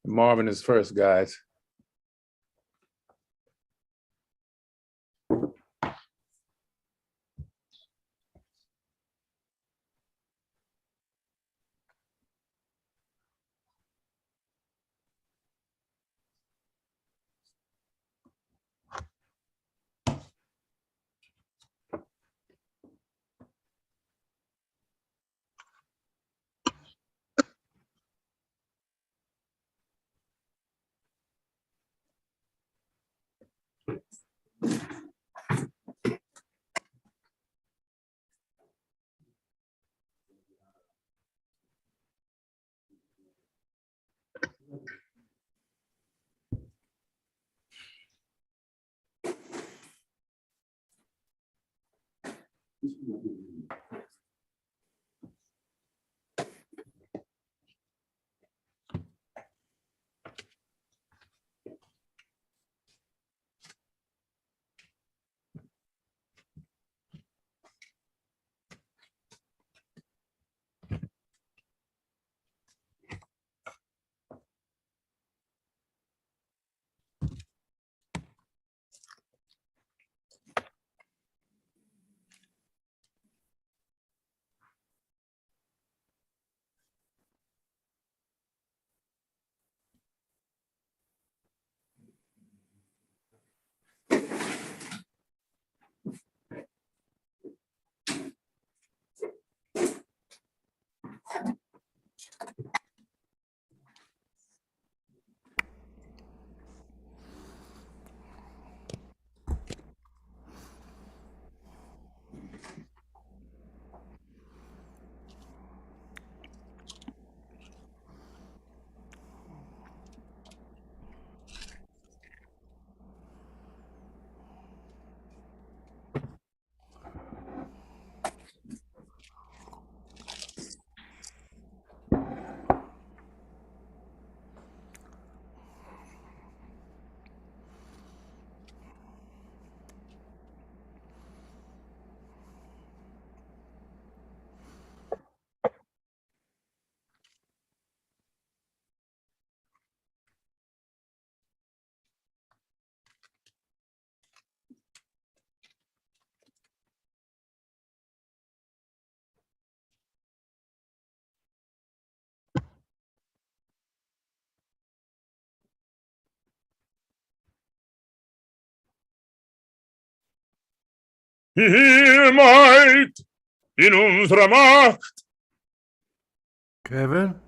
Marvin is first, guys. Hier might in unserer Macht. Kevin?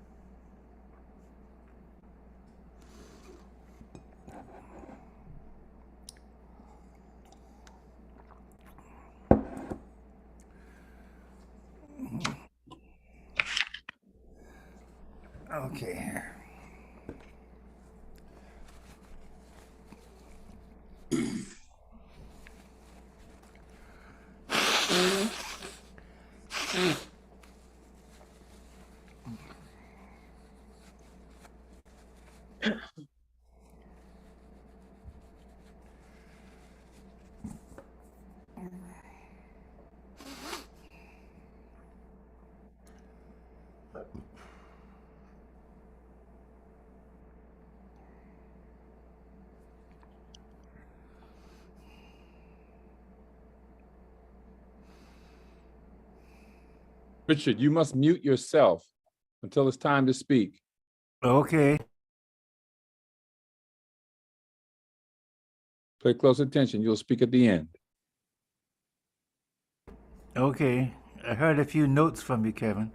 Okay. Richard, you must mute yourself until it's time to speak. Okay. Pay close attention. You'll speak at the end. Okay. I heard a few notes from you, Kevin.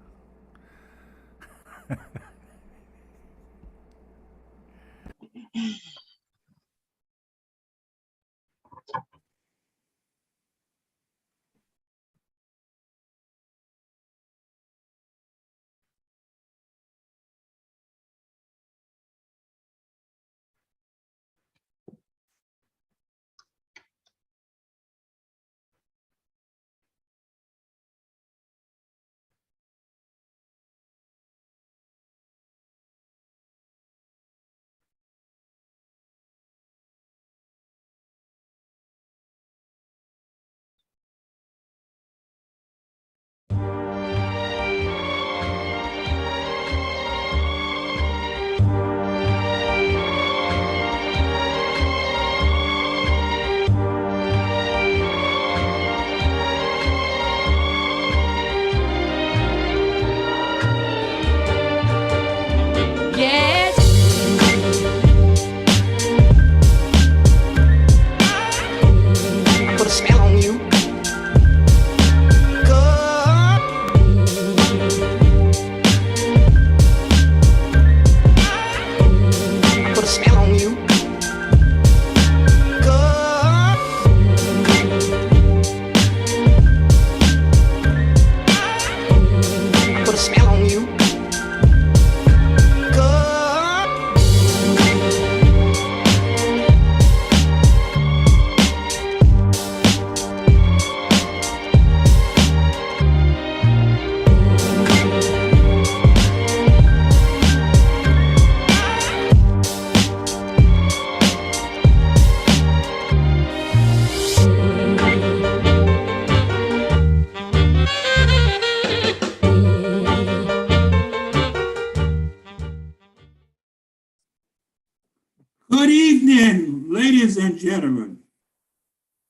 Ladies and gentlemen,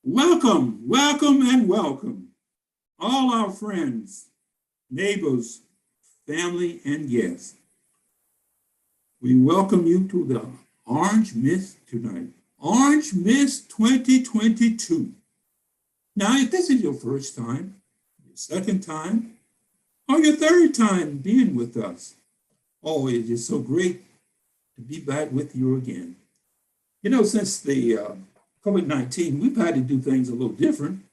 welcome, welcome, and welcome. All our friends, neighbors, family, and guests. We welcome you to the Orange Mist tonight. Orange Mist 2022. Now, if this is your first time, your second time, or your third time being with us, oh, it is so great to be back with you again. You know, since the COVID-19, we've had to do things a little different,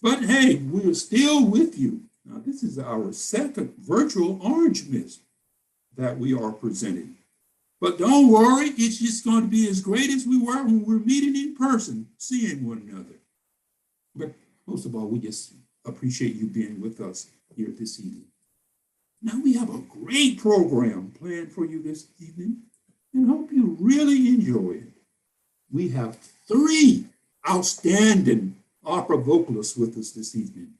but hey, we're still with you. Now, this is our second virtual Orange Mist that we are presenting. But don't worry, it's just going to be as great as we were when we're meeting in person, seeing one another. But most of all, we just appreciate you being with us here this evening. Now, we have a great program planned for you this evening and hope you really enjoy it. We have 3 outstanding opera vocalists with us this evening.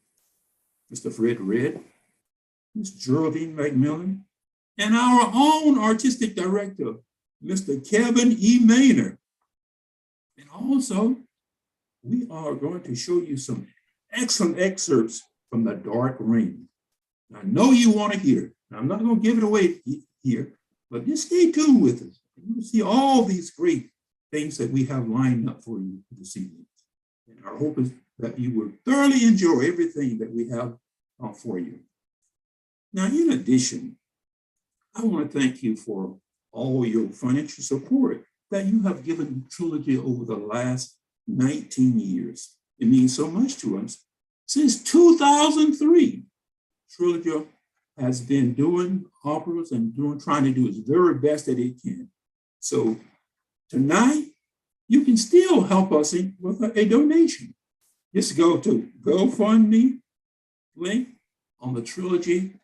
Mr. Fred Red, Ms. Geraldine McMillan, and our own artistic director, Mr. Kevin E. Maynard. And also, we are going to show you some excellent excerpts from The Dark Ring. I know you want to hear it. I'm not going to give it away here, but just stay tuned with us. You'll see all these great things that we have lined up for you this evening. And our hope is that you will thoroughly enjoy everything that we have for you. Now, in addition, I want to thank you for all your financial support that you have given Trilogy over the last 19 years. It means so much to us. Since 2003, Trilogy has been doing operas and trying to do its very best that it can. So tonight, you can still help us with a donation. Just go to GoFundMe link on the Trilogy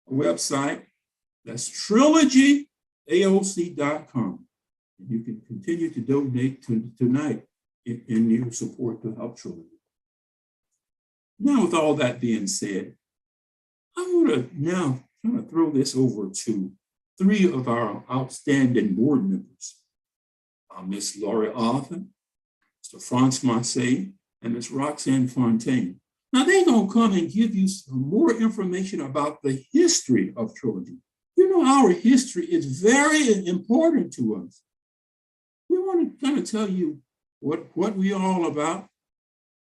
website. That's TrilogyAOC.com. And you can continue to donate tonight in your support to help Trilogy. Now, with all that being said, I want to now kind of throw this over to 3 of our outstanding board members, Ms. Laurie Arthur, Mr. Franz Marseille, and Ms. Roxanne Fontaine. Now, they're going to come and give you some more information about the history of Trilogy. You know, our history is very important to us. We want to kind of tell you what we are all about,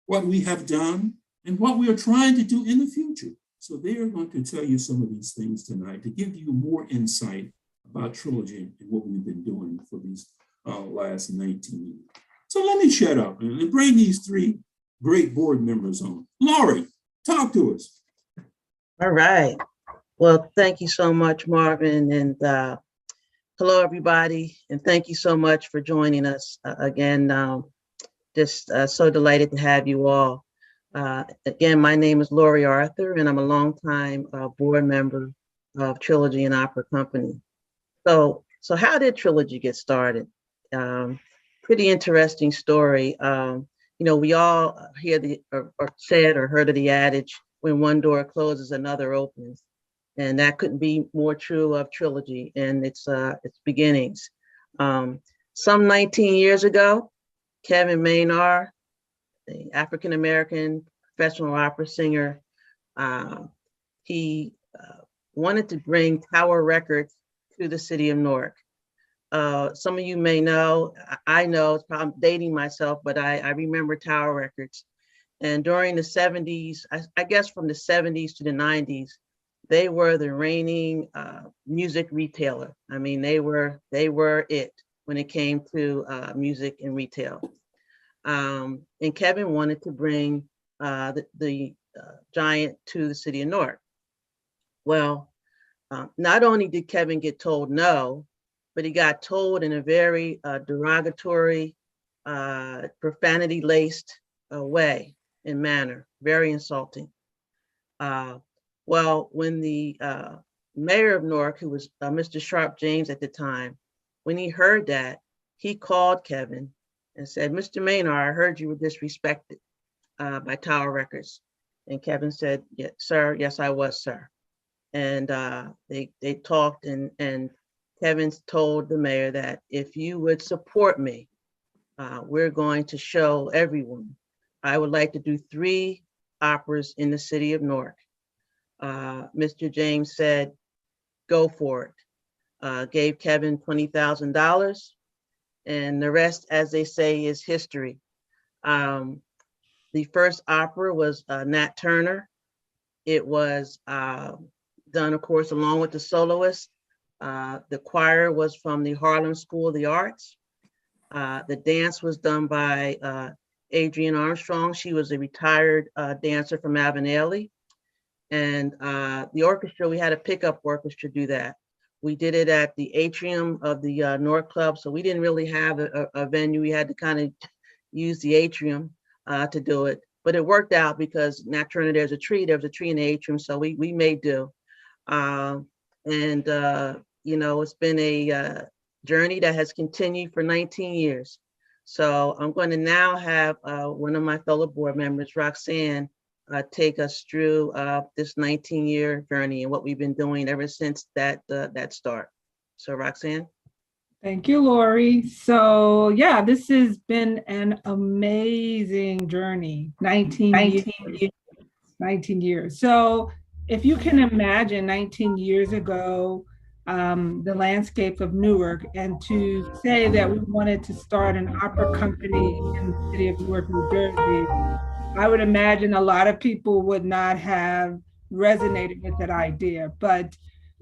what we have done, and what we are trying to do in the future. So they are going to tell you some of these things tonight to give you more insight about Trilogy and what we've been doing for these last 19 years. So let me shut up and bring these 3 great board members on. Laurie, talk to us. All right. Well, thank you so much, Marvin, and hello, everybody, and thank you so much for joining us again. Just so delighted to have you all. Again, my name is Laurie Arthur, and I'm a longtime board member of Trilogy and Opera Company. So how did Trilogy get started? Pretty interesting story. You know, we all hear or said or heard of the adage, when one door closes, another opens. And that couldn't be more true of Trilogy and its beginnings. Some 19 years ago, Kevin Maynard, the African-American professional opera singer, he wanted to bring Tower Records to the city of Newark. Some of you may know, I know, it's probably dating myself, but I remember Tower Records. And during the 70s, I guess from the 70s to the 90s, they were the reigning music retailer. I mean, they were it when it came to music and retail. And Kevin wanted to bring the giant to the city of Newark. Well, not only did Kevin get told no, but he got told in a very derogatory, profanity-laced way and manner, very insulting. Well, when the mayor of Newark, who was Mr. Sharp James at the time, when he heard that, he called Kevin and said, "Mr. Maynard, I heard you were disrespected by Tower Records." And Kevin said, "Yeah, sir, yes, I was, sir." And they talked, and Kevin told the mayor that if you would support me, we're going to show everyone. I would like to do 3 operas in the city of Newark. Mr. James said, go for it. Gave Kevin $20,000, and the rest, as they say, is history. The first opera was Nat Turner. It was done, of course, along with the soloist. The choir was from the Harlem School of the Arts. The dance was done by Adrienne Armstrong. She was a retired dancer from Avenel. And the orchestra, we had a pickup orchestra do that. We did it at the atrium of the North Club. So we didn't really have a venue. We had to kind of use the atrium to do it. But it worked out because Nat Turner, there was a tree in the atrium. So we made do. You know, it's been a journey that has continued for 19 years. So I'm going to now have one of my fellow board members, Roxanne, take us through this 19-year journey and what we've been doing ever since that start. So Roxanne. Thank you, Lori. So yeah, this has been an amazing journey, 19 years. So if you can imagine 19 years ago, the landscape of Newark, and to say that we wanted to start an opera company in the city of Newark, New Jersey, I would imagine a lot of people would not have resonated with that idea. But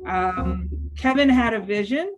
Kevin had a vision,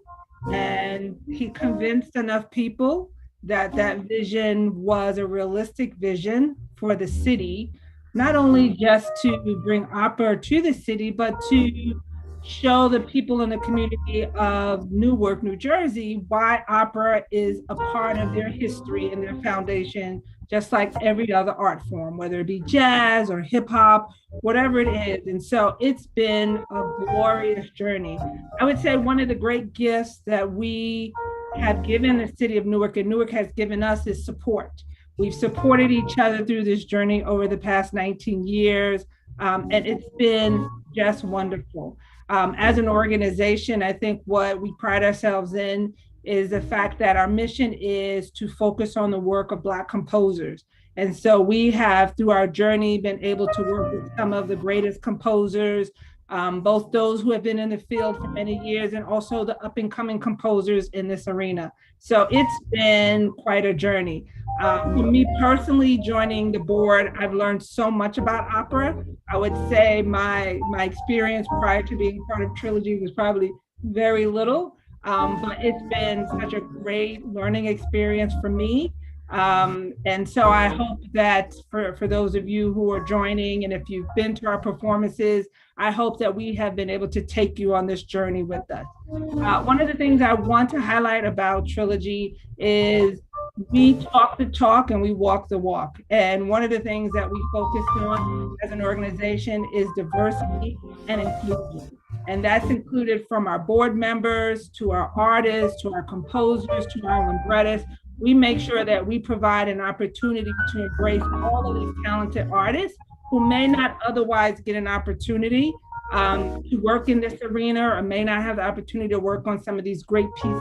and he convinced enough people that that vision was a realistic vision for the city, not only just to bring opera to the city, but to show the people in the community of Newark, New Jersey, why opera is a part of their history and their foundation, just like every other art form, whether it be jazz or hip hop, whatever it is. And so it's been a glorious journey. I would say one of the great gifts that we have given the city of Newark, and Newark has given us, is support. We've supported each other through this journey over the past 19 years, and it's been just wonderful. As an organization, I think what we pride ourselves in is the fact that our mission is to focus on the work of Black composers. And so we have, through our journey, been able to work with some of the greatest composers, both those who have been in the field for many years and also the up and coming composers in this arena. So it's been quite a journey. For me personally, joining the board, I've learned so much about opera. I would say my experience prior to being part of Trilogy was probably very little, but it's been such a great learning experience for me. And so I hope that for those of you who are joining, and if you've been to our performances, I hope that we have been able to take you on this journey with us. One of the things I want to highlight about Trilogy is we talk the talk and we walk the walk. And one of the things that we focus on as an organization is diversity and inclusion. And that's included from our board members, to our artists, to our composers, to our librettists. We make sure that we provide an opportunity to embrace all of these talented artists who may not otherwise get an opportunity to work in this arena, or may not have the opportunity to work on some of these great pieces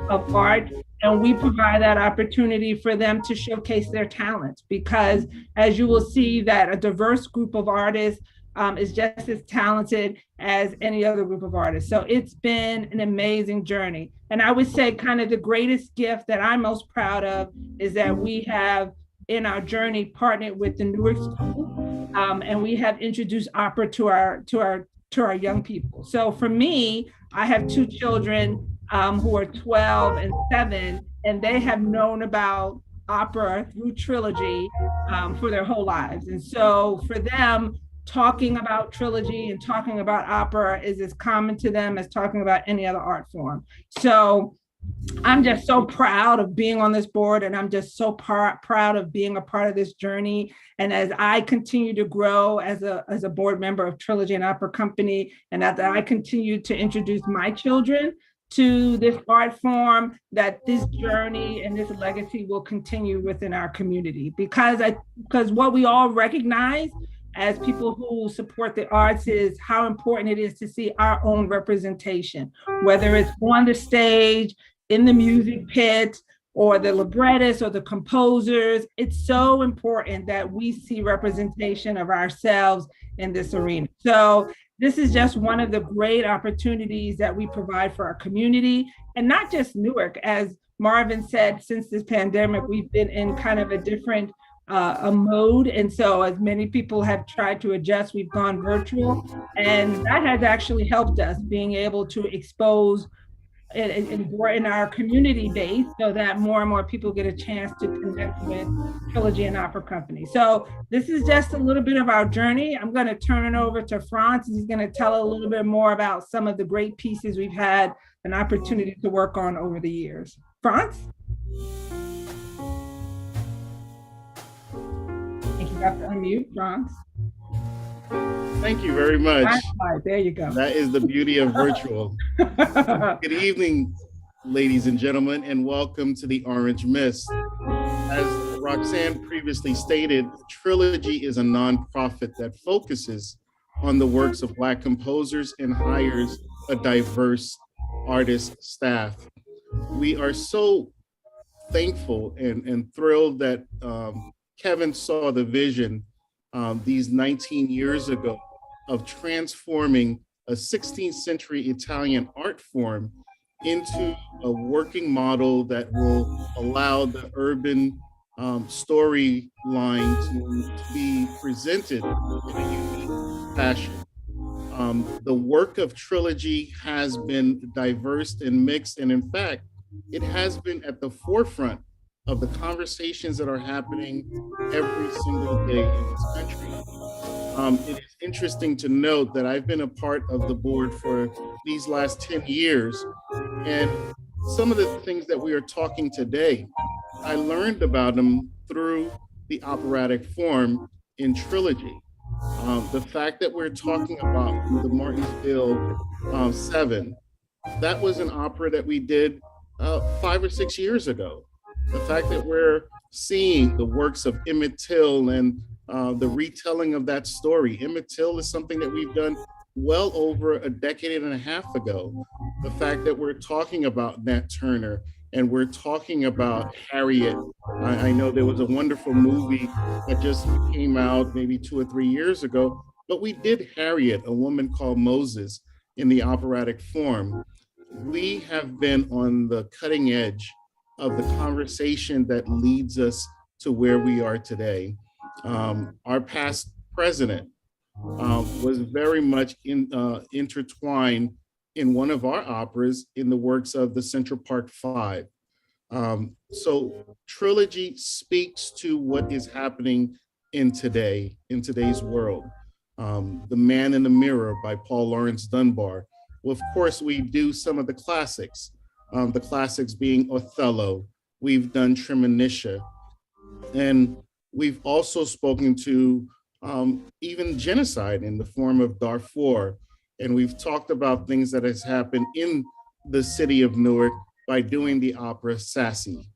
of art. And we provide that opportunity for them to showcase their talents, because as you will see, that a diverse group of artists is just as talented as any other group of artists. So it's been an amazing journey. And I would say kind of the greatest gift that I'm most proud of is that we have, in our journey, partnered with the Newark School, and we have introduced opera to our young people. So for me, I have 2 children who are 12 and 7, and they have known about opera through Trilogy for their whole lives. And so for them, talking about Trilogy and talking about opera is as common to them as talking about any other art form. So I'm just so proud of being on this board, and I'm just so proud of being a part of this journey. And as I continue to grow as a board member of Trilogy and Opera Company, and as I continue to introduce my children to this art form, that this journey and this legacy will continue within our community. Because what we all recognize as people who support the arts is how important it is to see our own representation, whether it's on the stage, in the music pit, or the librettists or the composers. It's so important that we see representation of ourselves in this arena. So this is just one of the great opportunities that we provide for our community, and not just Newark. As Marvin said, since this pandemic, we've been in kind of a different a mode. And so as many people have tried to adjust, we've gone virtual. And that has actually helped us being able to expose and in our community base so that more and more people get a chance to connect with Trilogy and Opera Company. So this is just a little bit of our journey. I'm going to turn it over to Franz. He's going to tell a little bit more about some of the great pieces we've had an opportunity to work on over the years. Franz? I think you have to unmute, Franz. Thank you very much. There you go. That is the beauty of virtual. Good evening, ladies and gentlemen, and welcome to the Orange Mist. As Roxanne previously stated, Trilogy is a nonprofit that focuses on the works of Black composers and hires a diverse artist staff. We are so thankful and thrilled that Kevin saw the vision these 19 years ago of transforming a 16th century Italian art form into a working model that will allow the urban storyline to be presented in a unique fashion. The work of Trilogy has been diverse and mixed, and in fact, it has been at the forefront of the conversations that are happening every single day in this country. It is interesting to note that I've been a part of the board for these last 10 years, and some of the things that we are talking today, I learned about them through the operatic form in Trilogy. The fact that we're talking about the Martinsville 7, that was an opera that we did 5 or 6 years ago. The fact that we're seeing the works of Emmett Till and the retelling of that story. Emmett Till is something that we've done well over a decade and a half ago. The fact that we're talking about Nat Turner and we're talking about Harriet. I know there was a wonderful movie that just came out maybe 2 or 3 years ago, but we did Harriet, a woman called Moses, in the operatic form. We have been on the cutting edge of the conversation that leads us to where we are today. Our past president was very much intertwined in one of our operas in the works of the Central Park Five. So Trilogy speaks to what is happening in today's world. The Man in the Mirror by Paul Laurence Dunbar. Well, of course, we do some of the classics being Othello. We've done Tremonisha. And we've also spoken to even genocide in the form of Darfur. And we've talked about things that has happened in the city of Newark by doing the opera Sassy.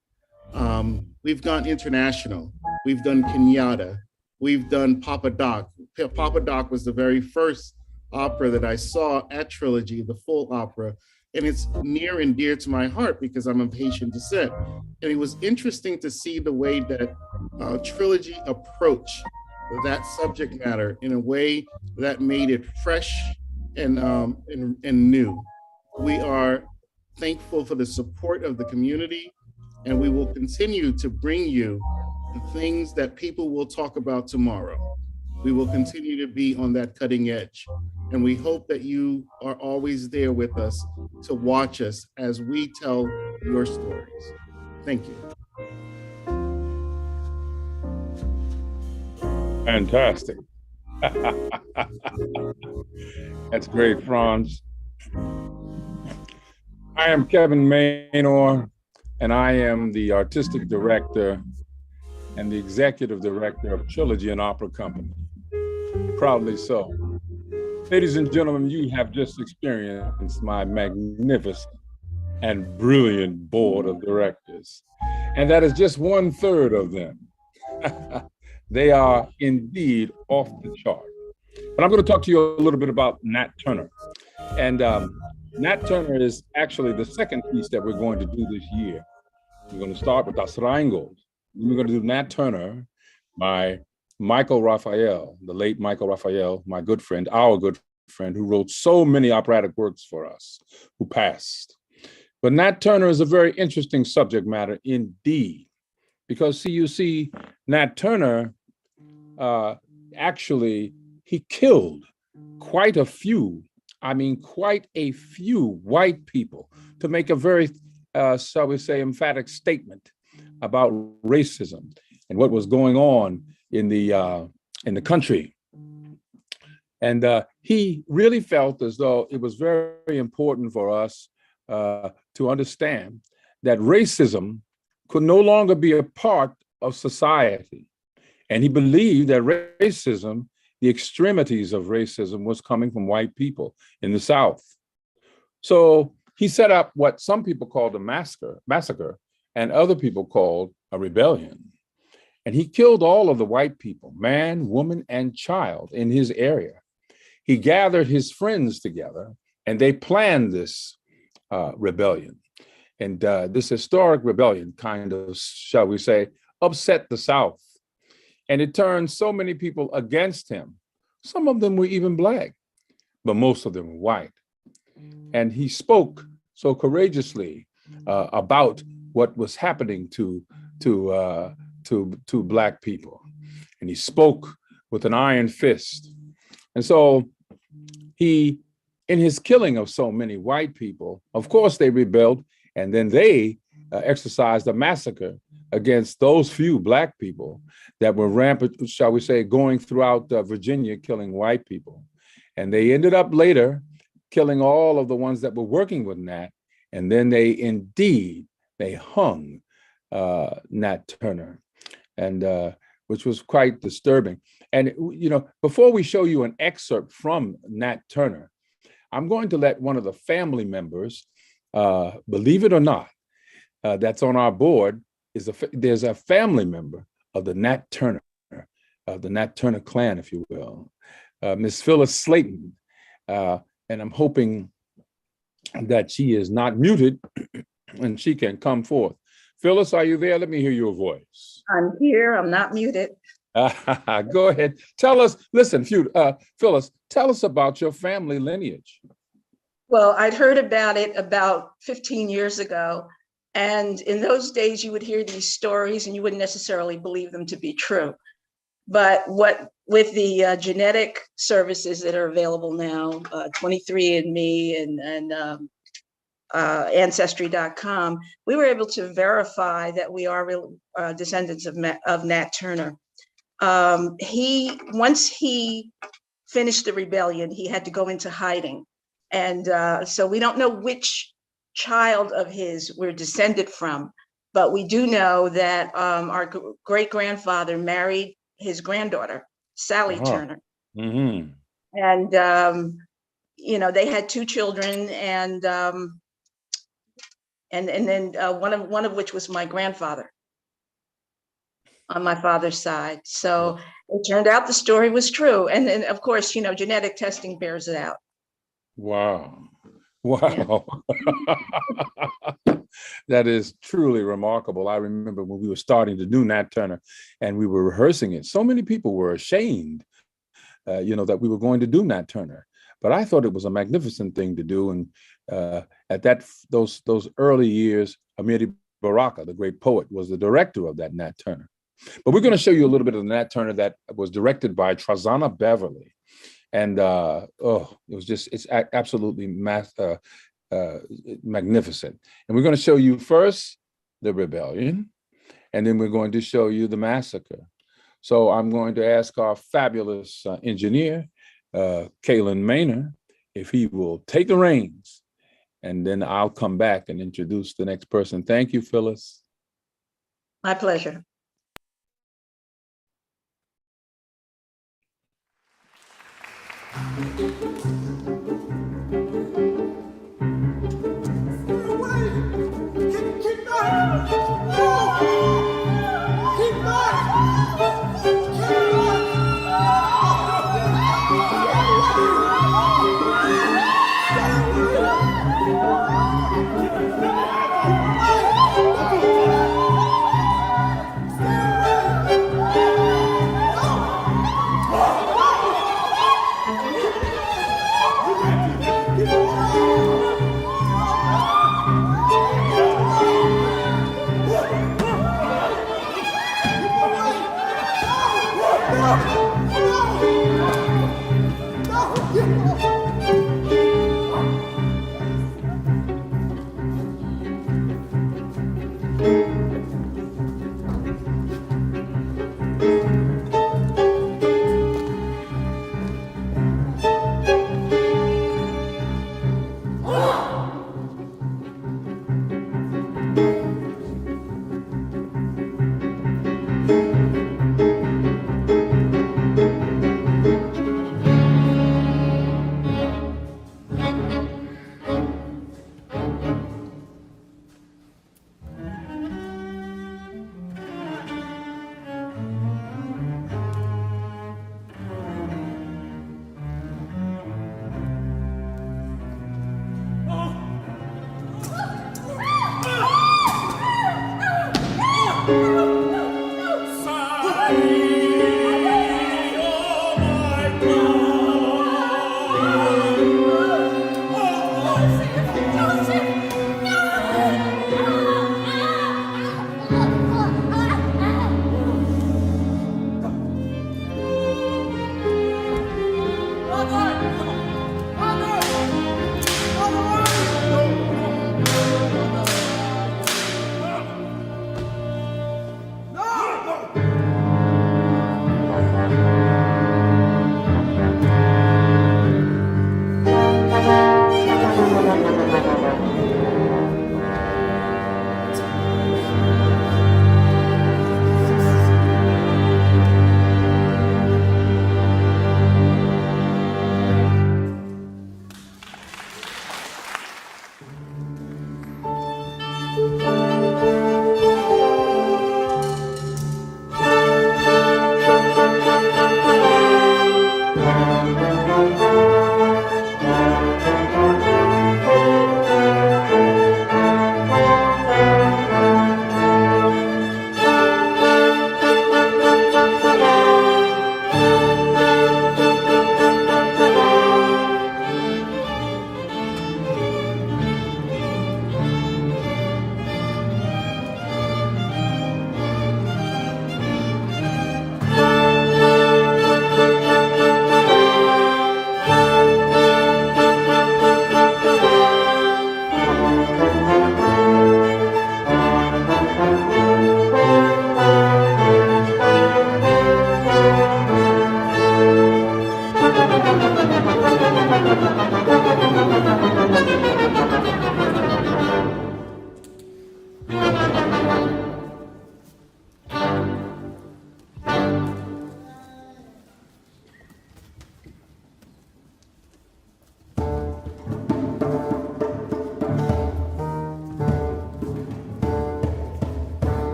We've gone international. We've done Kenyatta. We've done Papa Doc. Papa Doc was the very first opera that I saw at Trilogy, the full opera. And it's near and dear to my heart because I'm of Haitian descent. And it was interesting to see the way that Trilogy approached that subject matter in a way that made it fresh and new. We are thankful for the support of the community, and we will continue to bring you the things that people will talk about tomorrow. We will continue to be on that cutting edge. And we hope that you are always there with us to watch us as we tell your stories. Thank you. Fantastic. That's great, Franz. I am Kevin Maynor, and I am the artistic director and the executive director of Trilogy and Opera Company. Proudly so. Ladies and gentlemen, you have just experienced my magnificent and brilliant board of directors. And that is just 1/3 of them. They are indeed off the chart. But I'm going to talk to you a little bit about Nat Turner. And Nat Turner is actually the second piece that we're going to do this year. We're going to start with Das Rheingold. We're going to do Nat Turner by Michael Raphael, the late Michael Raphael, my good friend, our good friend, who wrote so many operatic works for us, who passed. But Nat Turner is a very interesting subject matter indeed, because you see, Nat Turner, actually, he killed quite a few white people to make a very, shall we say, emphatic statement about racism and what was going on in the country. And he really felt as though it was very important for us to understand that racism could no longer be a part of society. And he believed that racism, the extremities of racism, was coming from white people in the South. So he set up what some people called a massacre and other people called a rebellion. And he killed all of the white people, man, woman, and child in his area. He gathered his friends together and they planned this rebellion. And this historic rebellion kind of, shall we say, upset the South. And it turned so many people against him. Some of them were even Black, but most of them were white. And he spoke so courageously about what was happening to Black people. And he spoke with an iron fist. And so he, in his killing of so many white people, of course they rebelled, and then they exercised a massacre against those few Black people that were rampant, shall we say, going throughout Virginia, killing white people. And they ended up later killing all of the ones that were working with Nat. And then they hung Nat Turner, and which was quite disturbing. And, you know, before we show you an excerpt from Nat Turner, I'm going to let one of the family members, believe it or not, that's on our board, there's a family member of the Nat Turner clan, if you will, Miss Phyllis Slayton. And I'm hoping that she is not muted and she can come forth. Phyllis, are you there? Let me hear your voice. I'm here. I'm not muted. Go ahead. Tell us, listen, Phyllis, tell us about your family lineage. Well, I'd heard about it about 15 years ago. And in those days, you would hear these stories and you wouldn't necessarily believe them to be true. But with the genetic services that are available now, 23andMe and Ancestry.com, we were able to verify that we are descendants of Nat Turner. Once he finished the rebellion, he had to go into hiding. And so we don't know which child of his we're descended from, but we do know that our great-grandfather married his granddaughter, Sally Turner. Mm-hmm. And, you know, they had 2 children, and then one of which was my grandfather on my father's side. So it turned out the story was true. And then, of course, you know, genetic testing bears it out. Wow. Wow. Yeah. That is truly remarkable. I remember when we were starting to do Nat Turner and we were rehearsing it, so many people were ashamed, you know, that we were going to do Nat Turner. But I thought it was a magnificent thing to do. And at those early years, Amiri Baraka, the great poet, was the director of that Nat Turner. But we're going to show you a little bit of the Nat Turner that was directed by Trazana Beverly. And it's absolutely magnificent. And we're going to show you first the rebellion, and then we're going to show you the massacre. So I'm going to ask our fabulous engineer, Kalen Maynor, if he will take the reins, and then I'll come back and introduce the next person. Thank you, Phyllis. My pleasure.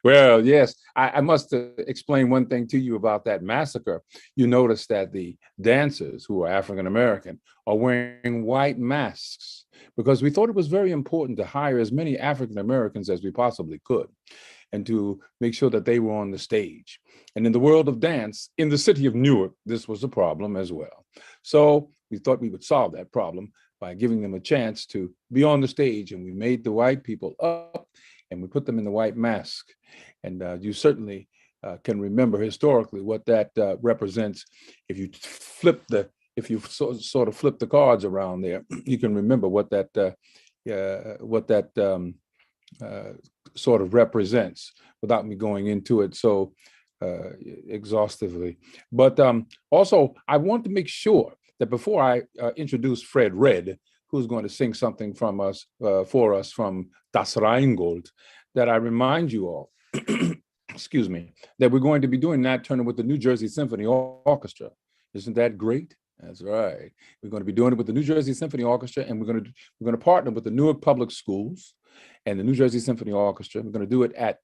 Well, yes, I must explain one thing to you about that massacre. You notice that the dancers, who are African American, are wearing white masks because we thought it was very important to hire as many African Americans as we possibly could and to make sure that they were on the stage. And in the world of dance, in the city of Newark, this was a problem as well. So we thought we would solve that problem by giving them a chance to be on the stage. And we made the white people up and we put them in the white mask. And you certainly can remember historically what that represents. If you sort of flip the cards around there, you can remember what that sort of represents without me going into it so exhaustively. But also, I want to make sure that before I introduce Fred Red, who's going to sing something from us for us from Das Rheingold, that I remind you all, excuse me, that we're going to be doing Nat Turner with the New Jersey Symphony Orchestra. Isn't that great? That's right. We're going to be doing it with the New Jersey Symphony Orchestra, and we're going to partner with the Newark Public Schools and the New Jersey Symphony Orchestra. We're going to do it at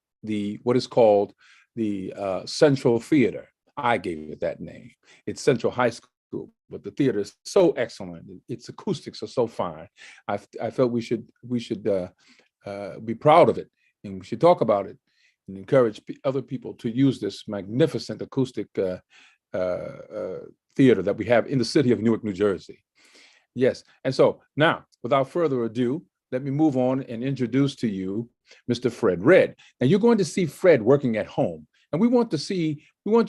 what is called the Central Theater. I gave it that name. It's Central High School, but the theater is so excellent. Its acoustics are so fine. I felt we should be proud of it, and we should talk about it and encourage other people to use this magnificent acoustic theater that we have in the city of Newark, New Jersey. Yes, and so now, without further ado, let me move on and introduce to you Mr. Fred Red. Now you're going to see Fred working at home, and we want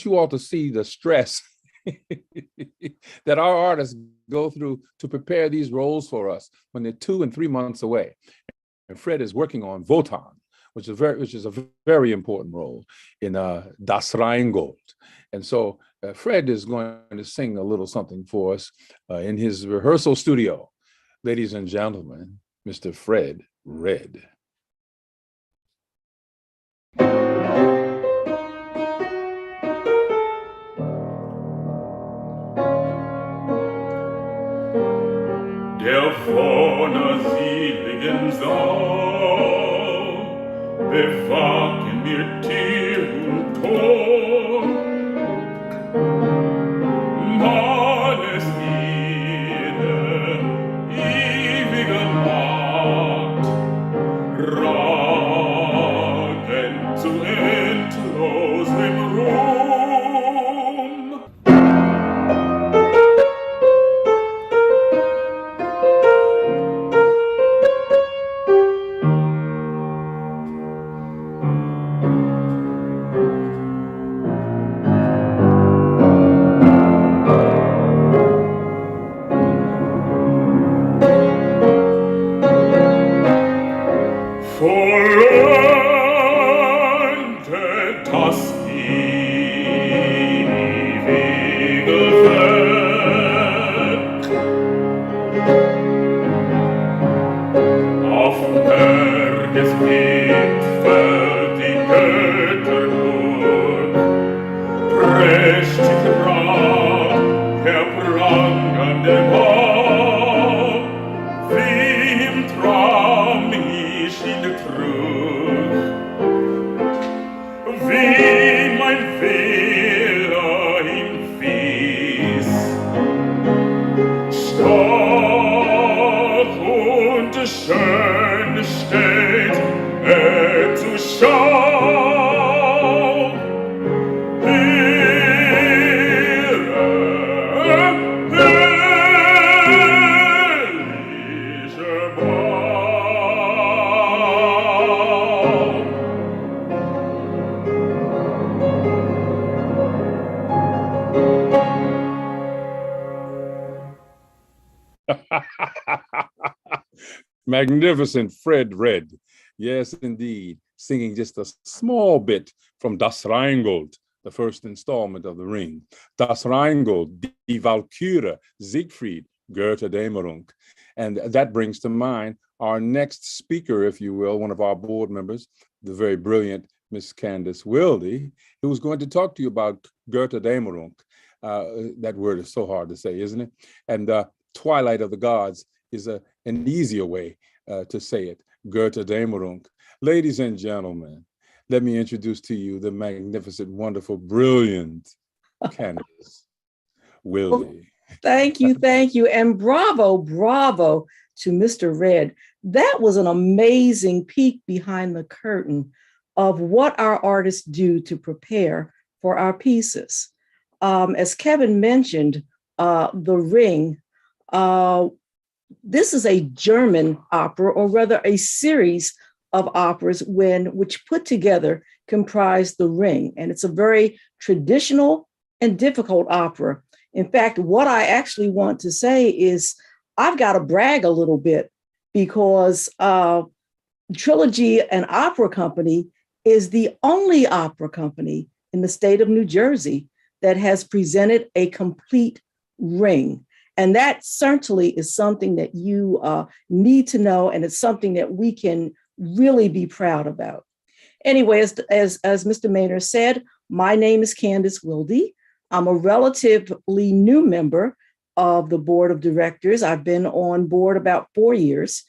you all to see the stress that our artists go through to prepare these roles for us when they're 2 and 3 months away. And Fred is working on Wotan, which is a very important role in Das Rheingold. And so Fred is going to sing a little something for us in his rehearsal studio. Ladies and gentlemen, Mr. Fred Red. Der vorne seligen Sau bewachen mir Tier und Tor. Mannes ihnen ewige Macht ragen zu endlosem Ruhm. Vollende das ewige Werk. Auf Bergesgipfel die Götterburg, prächtig ragt der prangende Bau, wie im Traum ich ihn trug, wie mein Fehler ihn wies, stark und schön steht zu schauen. Magnificent Fred Red. Yes, indeed. Singing just a small bit from Das Rheingold, the first installment of The Ring. Das Rheingold, Die Walküre, Siegfried, Goethe Dämmerung. And that brings to mind our next speaker, if you will, one of our board members, the very brilliant Miss Candace Wilde, who's going to talk to you about Goethe Dämmerung. That word is so hard to say, isn't it? And Twilight of the Gods is an easier way to say it, Goethe Dämmerung. Ladies and gentlemen, let me introduce to you the magnificent, wonderful, brilliant Candace Wilde. Well, thank you, and bravo to Mr. Red. That was an amazing peek behind the curtain of what our artists do to prepare for our pieces. As Kevin mentioned, The Ring, this is a German opera, or rather a series of operas which put together comprise The Ring. And it's a very traditional and difficult opera. In fact, what I actually want to say is I've got to brag a little bit because Trilogy, an opera company, is the only opera company in the state of New Jersey that has presented a complete ring. And that certainly is something that you need to know, and it's something that we can really be proud about. Anyway, as Mr. Maynor said, my name is Candace Wilde. I'm a relatively new member of the board of directors. I've been on board about 4 years,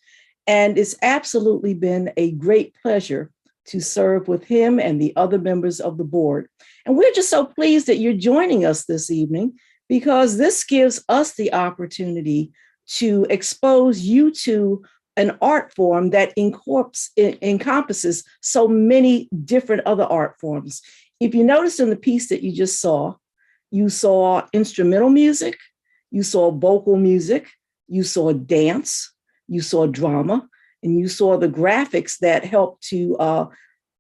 and it's absolutely been a great pleasure to serve with him and the other members of the board. And we're just so pleased that you're joining us this evening, because this gives us the opportunity to expose you to an art form that encompasses so many different other art forms. If you noticed in the piece that you saw instrumental music, you saw vocal music, you saw dance, you saw drama, and you saw the graphics that help to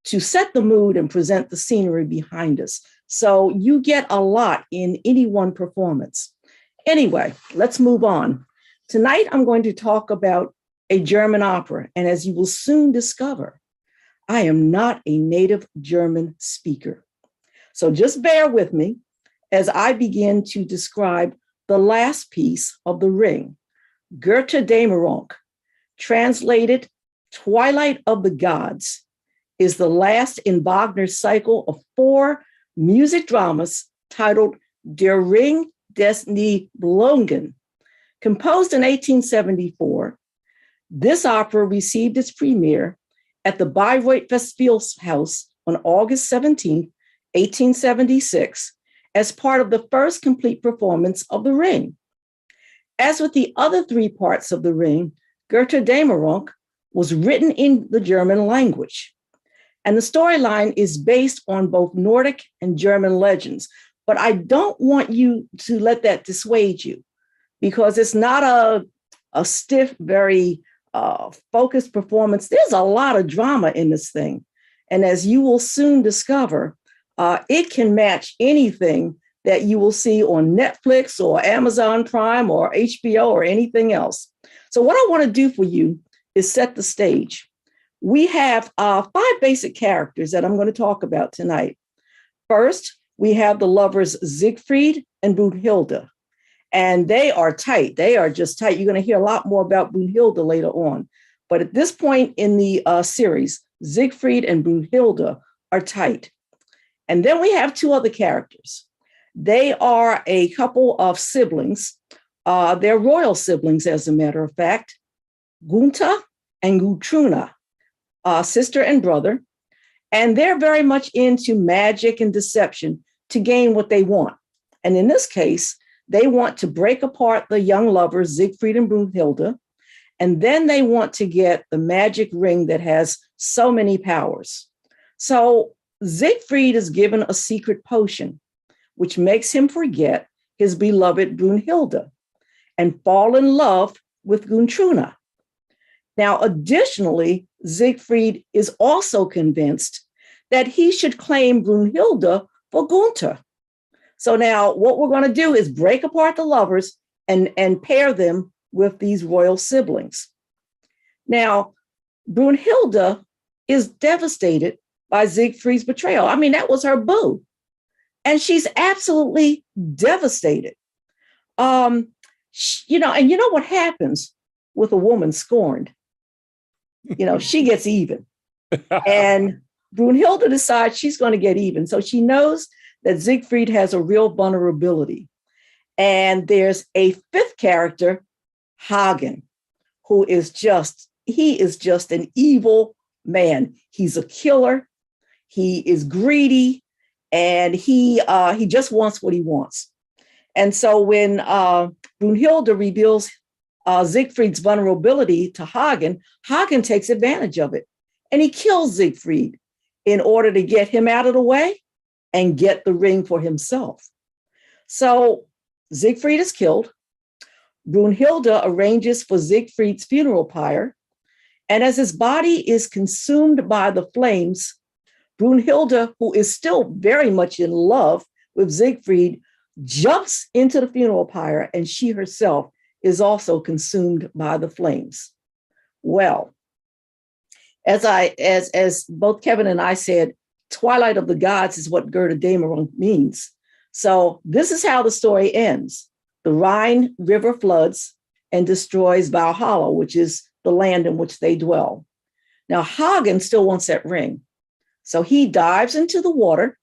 set the mood and present the scenery behind us. So you get a lot in any one performance. Anyway, let's move on. Tonight, I'm going to talk about a German opera. And as you will soon discover, I am not a native German speaker. So just bear with me as I begin to describe the last piece of The Ring, Götterdämmerung, translated Twilight of the Gods, is the last in Wagner's cycle of 4 music dramas titled Der Ring des Nibelungen. Composed in 1874, this opera received its premiere at the Bayreuth Festspielhaus on August 17, 1876, as part of the first complete performance of The Ring. As with the other 3 parts of The Ring, Götterdämmerung was written in the German language. And the storyline is based on both Nordic and German legends. But I don't want you to let that dissuade you, because it's not a stiff, very focused performance. There's a lot of drama in this thing. And as you will soon discover, it can match anything that you will see on Netflix or Amazon Prime or HBO or anything else. So what I want to do for you is set the stage. We have 5 basic characters that I'm going to talk about tonight. First, we have the lovers Siegfried and Brunhilde, and they are tight. They are just tight. You're going to hear a lot more about Brunhilde later on. But at this point in the series, Siegfried and Brunhilde are tight. And then we have 2 other characters. They are a couple of siblings. They're royal siblings, as a matter of fact, Gunther and Gutruna, sister and brother. And they're very much into magic and deception to gain what they want. And in this case, they want to break apart the young lovers, Siegfried and Brunhilde, and then they want to get the magic ring that has so many powers. So Siegfried is given a secret potion, which makes him forget his beloved Brunhilde and fall in love with Guntruna. Now, additionally, Siegfried is also convinced that he should claim Brunhilde for Gunther. So now what we're going to do is break apart the lovers and pair them with these royal siblings. Now, Brunhilde is devastated by Siegfried's betrayal. I mean, that was her boo. And she's absolutely devastated. And you know what happens with a woman scorned? She gets even. And Brunhilde decides she's going to get even. So she knows that Siegfried has a real vulnerability. And there's a 5th character, Hagen, who is just an evil man. He's a killer. He is greedy, and he just wants what he wants. And so when Brunhilde reveals Siegfried's vulnerability to Hagen, Hagen takes advantage of it, and he kills Siegfried in order to get him out of the way and get the ring for himself. So Siegfried is killed. Brunhilde arranges for Siegfried's funeral pyre, and as his body is consumed by the flames, Brunhilde, who is still very much in love with Siegfried, jumps into the funeral pyre, and she herself is also consumed by the flames. Well, as both Kevin and I said, Twilight of the Gods is what Gerda Damerung means. So this is how the story ends. The Rhine River floods and destroys Valhalla, which is the land in which they dwell. Now, Hagen still wants that ring. So he dives into the water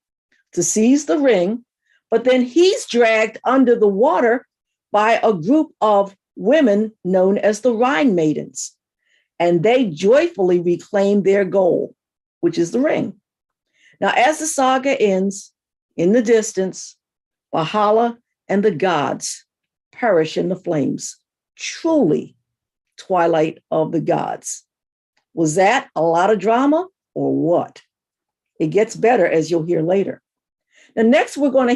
to seize the ring, but then he's dragged under the water by a group of women known as the Rhine Maidens. And they joyfully reclaim their goal, which is the ring. Now, as the saga ends, in the distance, Valhalla and the gods perish in the flames. Truly, Twilight of the Gods. Was that a lot of drama or what? It gets better, as you'll hear later. Now, next we're going to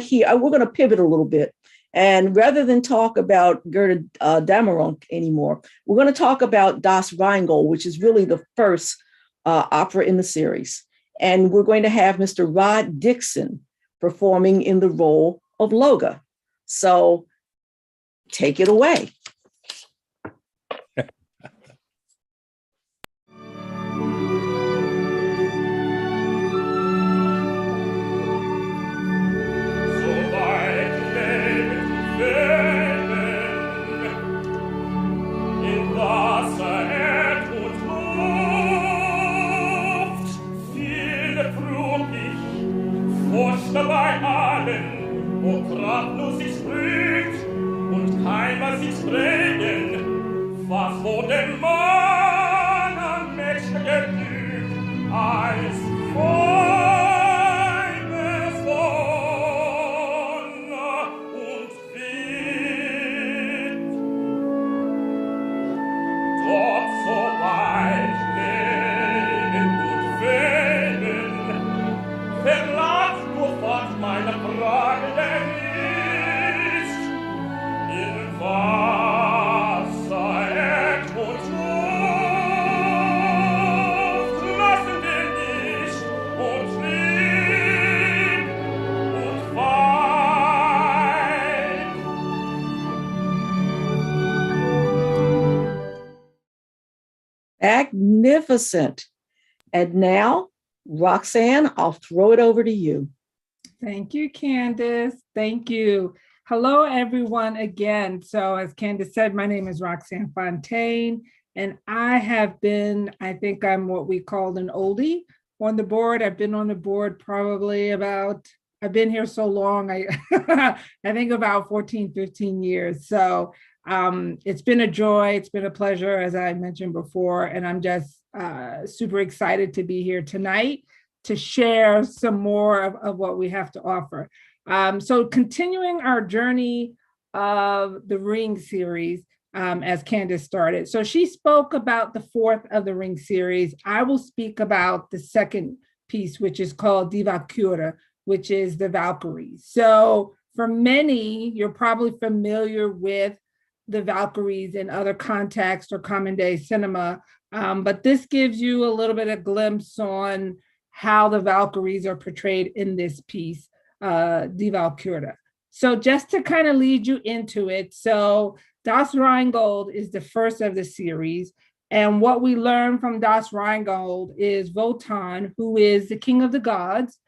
pivot a little bit. And rather than talk about Gerda Damerung anymore, we're going to talk about Das Rheingold, which is really the first opera in the series. And we're going to have Mr. Rod Dixon performing in the role of Loga. So take it away. Bei allen, wo kraftlos sich sprüht und kein was sich prägen, was vor dem Mann am Menschen genügt, als feines Wonne und Wind. Doch so weit leben und wählen, verlass was meine Frage denn ist, in Wasser, Erd und Luft, lassen wir nicht und lieb und weit. Magnificent. And now, Roxanne, I'll throw it over to you. Thank you, Candace. Thank you. Hello, everyone, again. So as Candace said, my name is Roxanne Fontaine, and I think I'm what we called an oldie on the board. I've been on the board I've been here so long, I think about 14, 15 years. So it's been a joy. It's been a pleasure, as I mentioned before, and I'm just super excited to be here tonight to share some more of what we have to offer. So continuing our journey of the Ring series, as Candace started. So she spoke about the fourth of the Ring series. I will speak about the second piece, which is called Die Valkyrie, which is the Valkyries. So for many, you're probably familiar with the Valkyries in other contexts or common day cinema, but this gives you a little bit of glimpse on how the Valkyries are portrayed in this piece, Die Valkyrie. So just to kind of lead you into it, so Das Rheingold is the first of the series. And what we learn from Das Rheingold is Wotan, who is the king of the gods,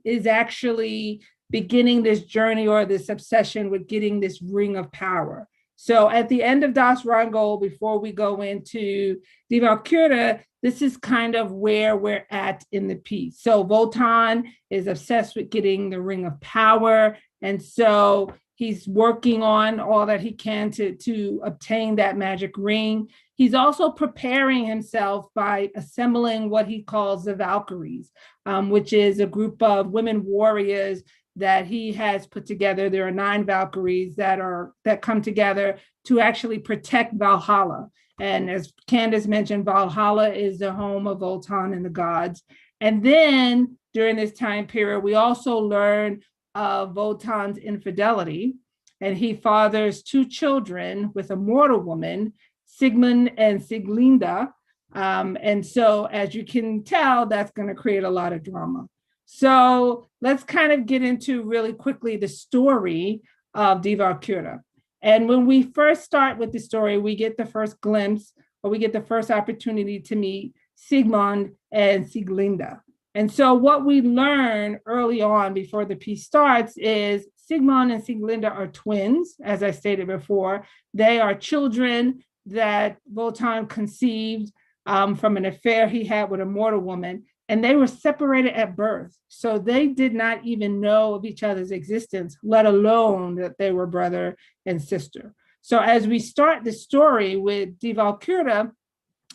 is actually beginning this journey or this obsession with getting this ring of power. So at the end of Das Rheingold, before we go into Die Valkyrie, this is kind of where we're at in the piece. So Wotan is obsessed with getting the ring of power. And so he's working on all that he can to obtain that magic ring. He's also preparing himself by assembling what he calls the Valkyries, which is a group of women warriors that he has put together. There are 9 Valkyries that come together to actually protect Valhalla. And as Candace mentioned, Valhalla is the home of Wotan and the gods. And then during this time period, we also learn of Wotan's infidelity. and he fathers two children with a mortal woman, Sigmund and Sieglinde. And so, as you can tell, that's going to create a lot of drama. So let's kind of get into really quickly the story of Die Walküre. And when we first start with the story, we get the first glimpse, or we get the first opportunity to meet Sigmund and Sieglinde. And so what we learn early on before the piece starts is Sigmund and Sieglinde are twins, as I stated before. They are children that Wotan conceived from an affair he had with a mortal woman, and they were separated at birth. So they did not even know of each other's existence, let alone that they were brother and sister. So as we start the story with Die Walküre,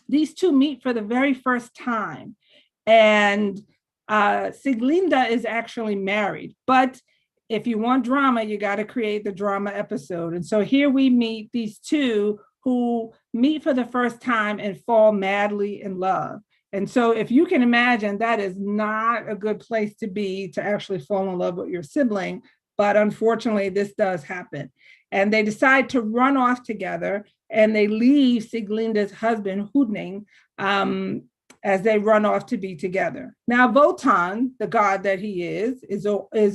these two meet for the very first time. And Sieglinde is actually married, but if you want drama, you got to create the drama episode. And so here we meet these two who meet for the first time and fall madly in love. And so if you can imagine, that is not a good place to be, to actually fall in love with your sibling. But unfortunately, this does happen. And they decide to run off together, and they leave Sieglinde's husband, Hudning, as they run off to be together. Now, Wotan, the god that he is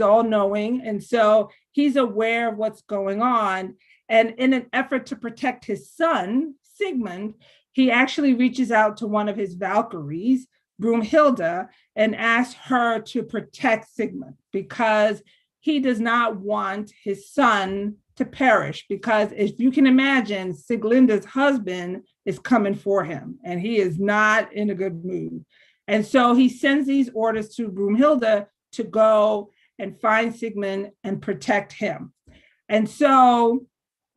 all-knowing. And so he's aware of what's going on. And in an effort to protect his son, Sigmund, he actually reaches out to one of his Valkyries, Brunhilde, and asks her to protect Sigmund, because he does not want his son to perish. Because if you can imagine, Sieglinde's husband is coming for him, and he is not in a good mood. And so he sends these orders to Brunhilde to go and find Sigmund and protect him. And so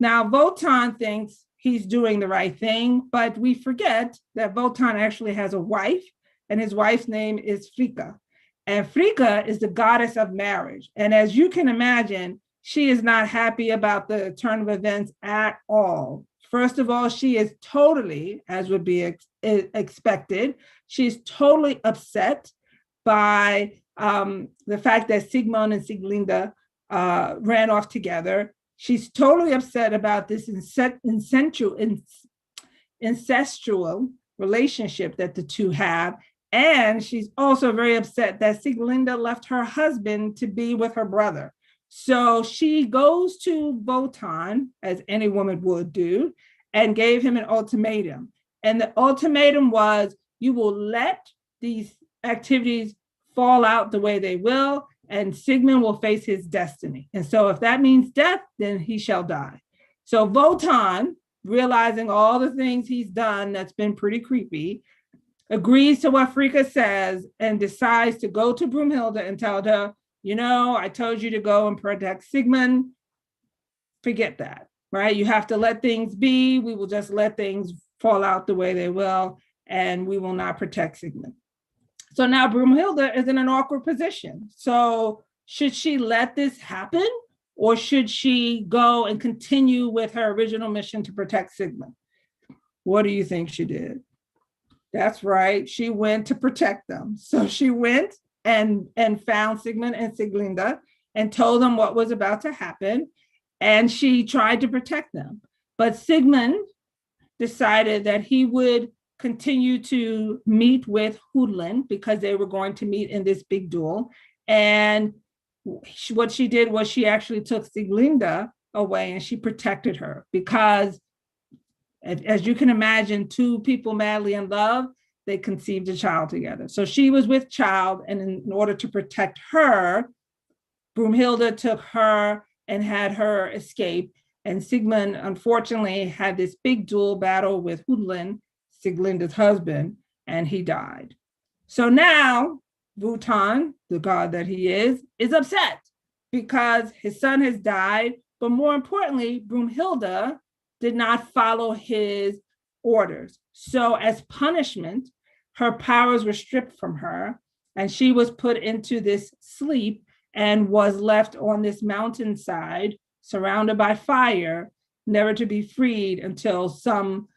now Wotan thinks he's doing the right thing, but we forget that Wotan actually has a wife, and his wife's name is Frigga. And Frigga is the goddess of marriage. And as you can imagine, she is not happy about the turn of events at all. First of all, she is totally, as would be expected, she's totally upset by the fact that Sigmund and Sieglinde ran off together. She's totally upset about this incestual relationship that the two have. And she's also very upset that Sieglinde left her husband to be with her brother. So she goes to Wotan, as any woman would do, and gave him an ultimatum. And the ultimatum was, you will let these activities fall out the way they will, and Sigmund will face his destiny. And so if that means death, then he shall die. So Wotan, realizing all the things he's done that's been pretty creepy, agrees to what Frigga says and decides to go to Brunhilde and tell her, you know, I told you to go and protect Sigmund. Forget that, right? You have to let things be. We will just let things fall out the way they will, and we will not protect Sigmund. So now Brunhilde is in an awkward position. So should she let this happen, or should she go and continue with her original mission to protect Sigmund? What do you think she did? That's right, she went to protect them. So she went and found Sigmund and Sieglinde and told them what was about to happen, and she tried to protect them. But Sigmund decided that he would continue to meet with Hudling, because they were going to meet in this big duel. And what she did was she actually took Sieglinde away and she protected her, because as you can imagine, two people madly in love, they conceived a child together. So she was with child, and in order to protect her, Brunhilde took her and had her escape. And Sigmund, unfortunately, had this big duel battle with Hudling, Sieglinde's husband, and he died. So now Wotan, the god that he is upset because his son has died, but more importantly, Brunhilde did not follow his orders. So as punishment, her powers were stripped from her, and she was put into this sleep and was left on this mountainside, surrounded by fire, never to be freed until some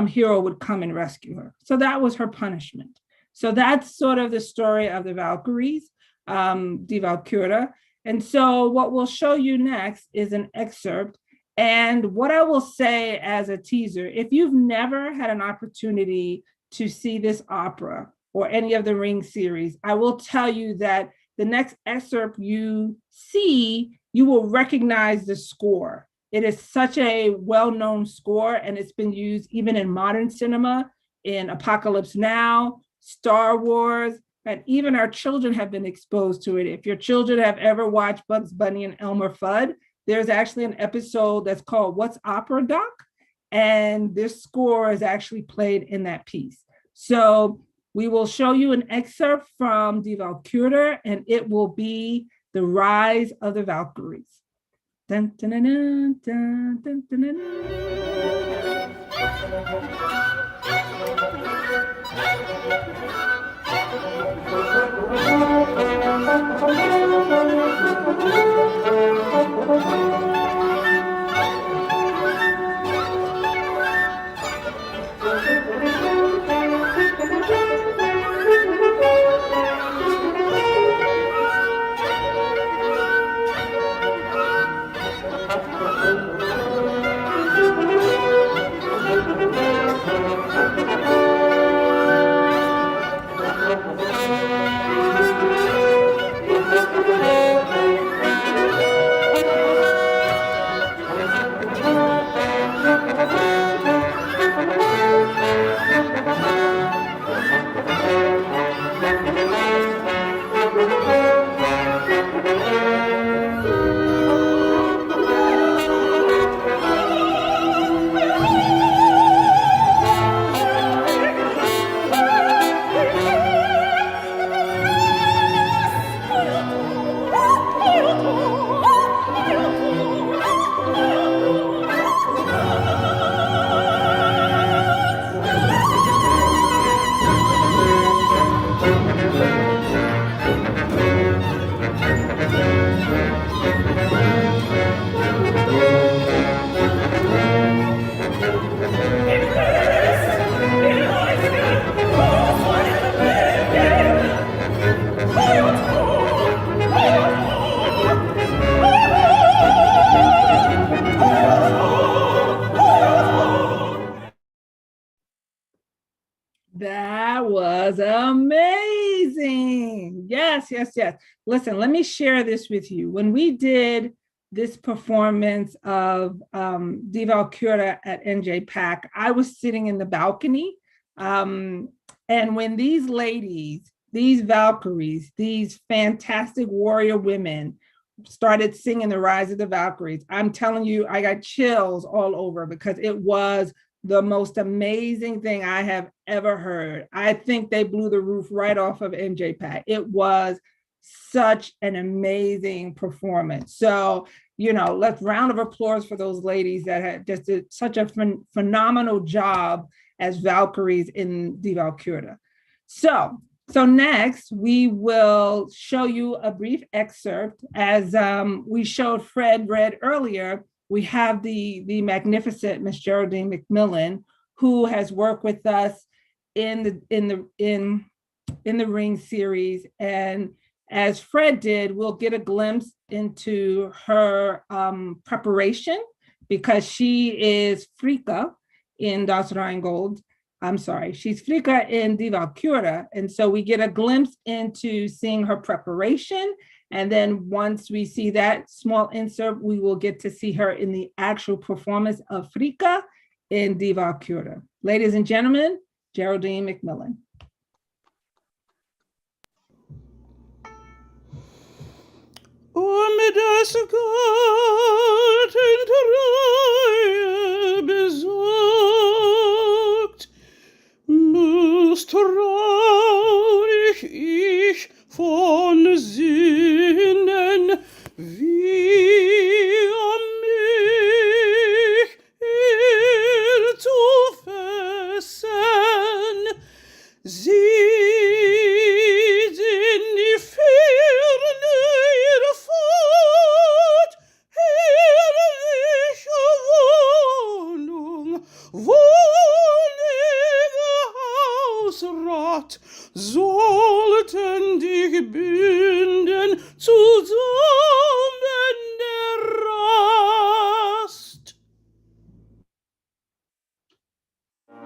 hero would come and rescue her. So that was her punishment. So that's sort of the story of the Valkyries, Die Walküre. And so what we'll show you next is an excerpt. And what I will say as a teaser, if you've never had an opportunity to see this opera or any of the Ring series, I will tell you that the next excerpt you see, you will recognize the score. It is such a well-known score, and it's been used even in modern cinema, in Apocalypse Now, Star Wars, and even our children have been exposed to it. If your children have ever watched Bugs Bunny and Elmer Fudd, there's actually an episode that's called What's Opera, Doc? And this score is actually played in that piece. So we will show you an excerpt from Die Walküre, and it will be The Rise of the Valkyries. Dun, dun, dun, dun, dun, dun, dun, dun. That was amazing. Yes, yes, yes. Listen, let me share this with you. When we did this performance of Die Walküre at NJ-PAC, I was sitting in the balcony. And when these ladies, these Valkyries, these fantastic warrior women started singing The Rise of the Valkyries, I'm telling you, I got chills all over because it was the most amazing thing I have ever heard. I think they blew the roof right off of NJ-PAC. It was such an amazing performance. So, you know, let's round of applause for those ladies that had just did such a phenomenal job as Valkyries in Die Walküre. So next we will show you a brief excerpt. As we showed Fred read earlier, we have the magnificent Miss Geraldine McMillan, who has worked with us in the Ring series. And as Fred did, we'll get a glimpse into her preparation, because she is Fricka in Das Rheingold. I'm sorry, she's Fricka in Die Walküre. And so we get a glimpse into seeing her preparation. And then once we see that small insert, we will get to see her in the actual performance of Fricka in Die Walküre. Ladies and gentlemen, Geraldine McMillan. Mir das Gartentreue besorgt, muss traurig ich von Sinnen, wie mich zu fesseln. Sieht in die Ferne ihre Fahrt, herrliche Wohnung, wohnige trat, sollten dich binden zusammen der Rast.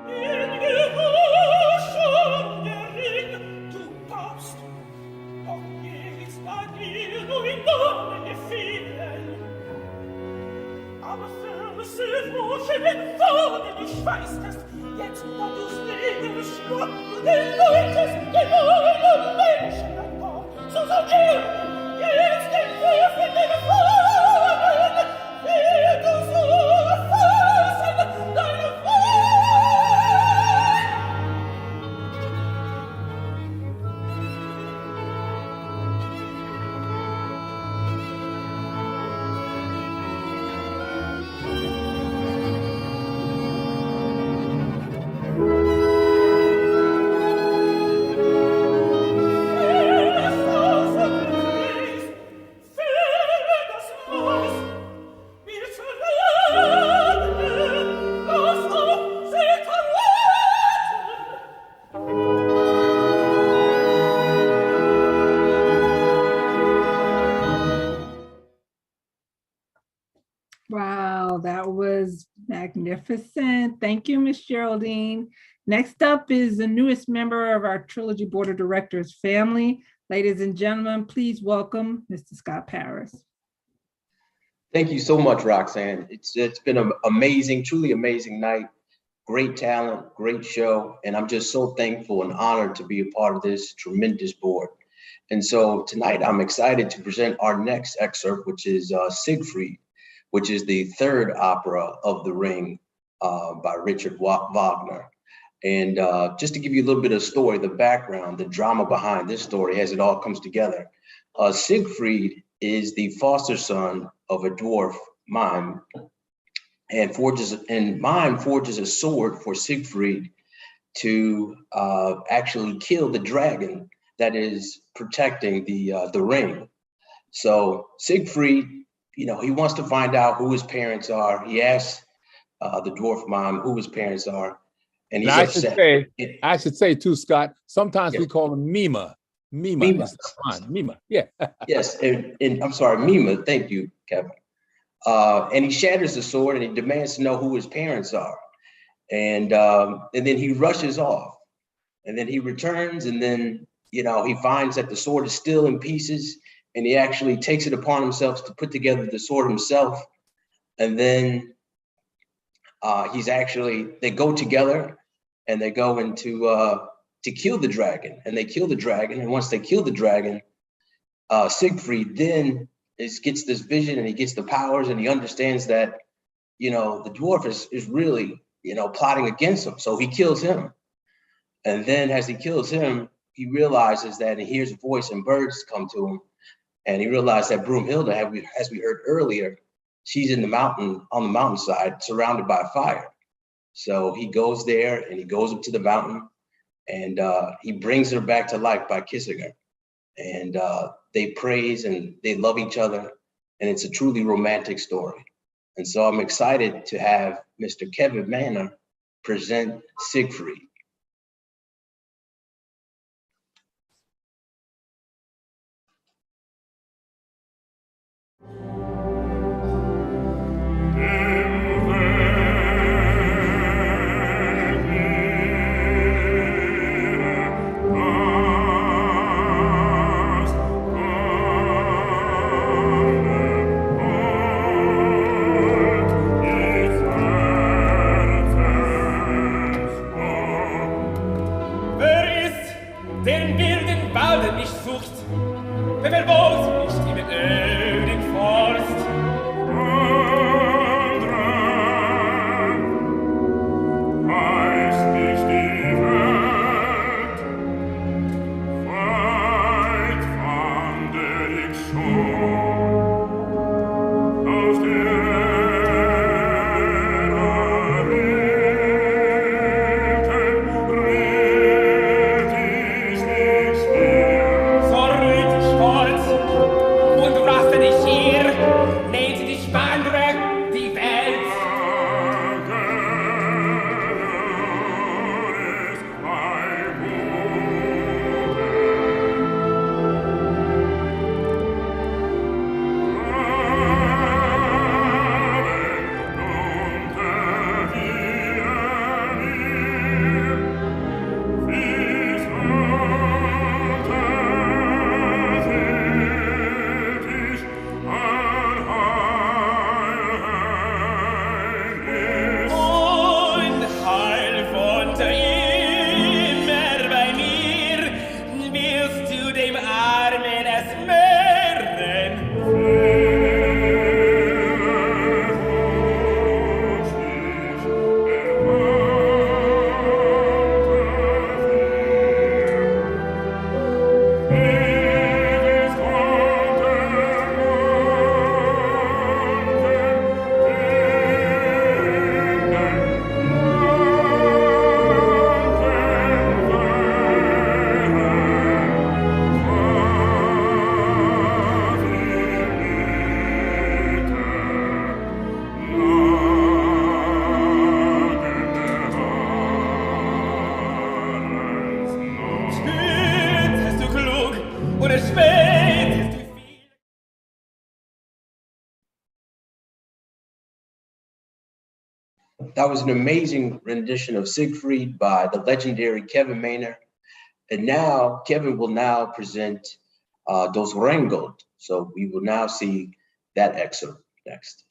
In Gehuschen der Ring du gabst, doch jetzt an dir nur in Namen gefielen. Aber Füße wuschen den Faden, du schweißtest, jetzt da du's Leben schlug, den Leutes, den neuen Menschen empor, so soll jetzt den Würfeln den Faden, wird du so erfassen, deine Wow, that was magnificent. Thank you, Miss Geraldine. Next up is the newest member of our Trilogy Board of Directors family. Ladies and gentlemen, please welcome Mr. Scott Paris. Thank you so much, Roxanne. It's been an amazing, truly amazing night. Great talent, great show, and I'm just so thankful and honored to be a part of this tremendous board. And so tonight I'm excited to present our next excerpt, which is Siegfried, which is the third opera of The Ring by Richard Wagner. And just to give you a little bit of story, the background, the drama behind this story as it all comes together. Siegfried is the foster son of a dwarf mime, and mime forges a sword for Siegfried to actually kill the dragon that is protecting the ring. So Siegfried, he wants to find out who his parents are. He asks the dwarf mime who his parents are, and he's upset. I should say too, Scott, sometimes we call him Mima. Mima is fine. Mima, yeah. Yes, and I'm sorry, Mima, thank you, Kevin. And he shatters the sword and he demands to know who his parents are. And then he rushes off. And then he returns, and then, he finds that the sword is still in pieces, and he actually takes it upon himself to put together the sword himself. And then they go together and they go into to kill the dragon, and they kill the dragon. And once they kill the dragon, Siegfried then gets this vision, and he gets the powers, and he understands that, the dwarf is really, plotting against him. So he kills him. And then as he kills him, he realizes that he hears a voice and birds come to him. And he realized that Broomhilda, as we heard earlier, she's in the mountain, on the mountainside, surrounded by fire. So he goes there and he goes up to the mountain, and he brings her back to life by kissing her. And they praise and they love each other. And it's a truly romantic story. And so I'm excited to have Mr. Kevin Manor present Siegfried. So richtig stolz That was an amazing rendition of Siegfried by the legendary Kevin Maynard. And now Kevin will now present Dos Rheingold. So we will now see that excerpt next.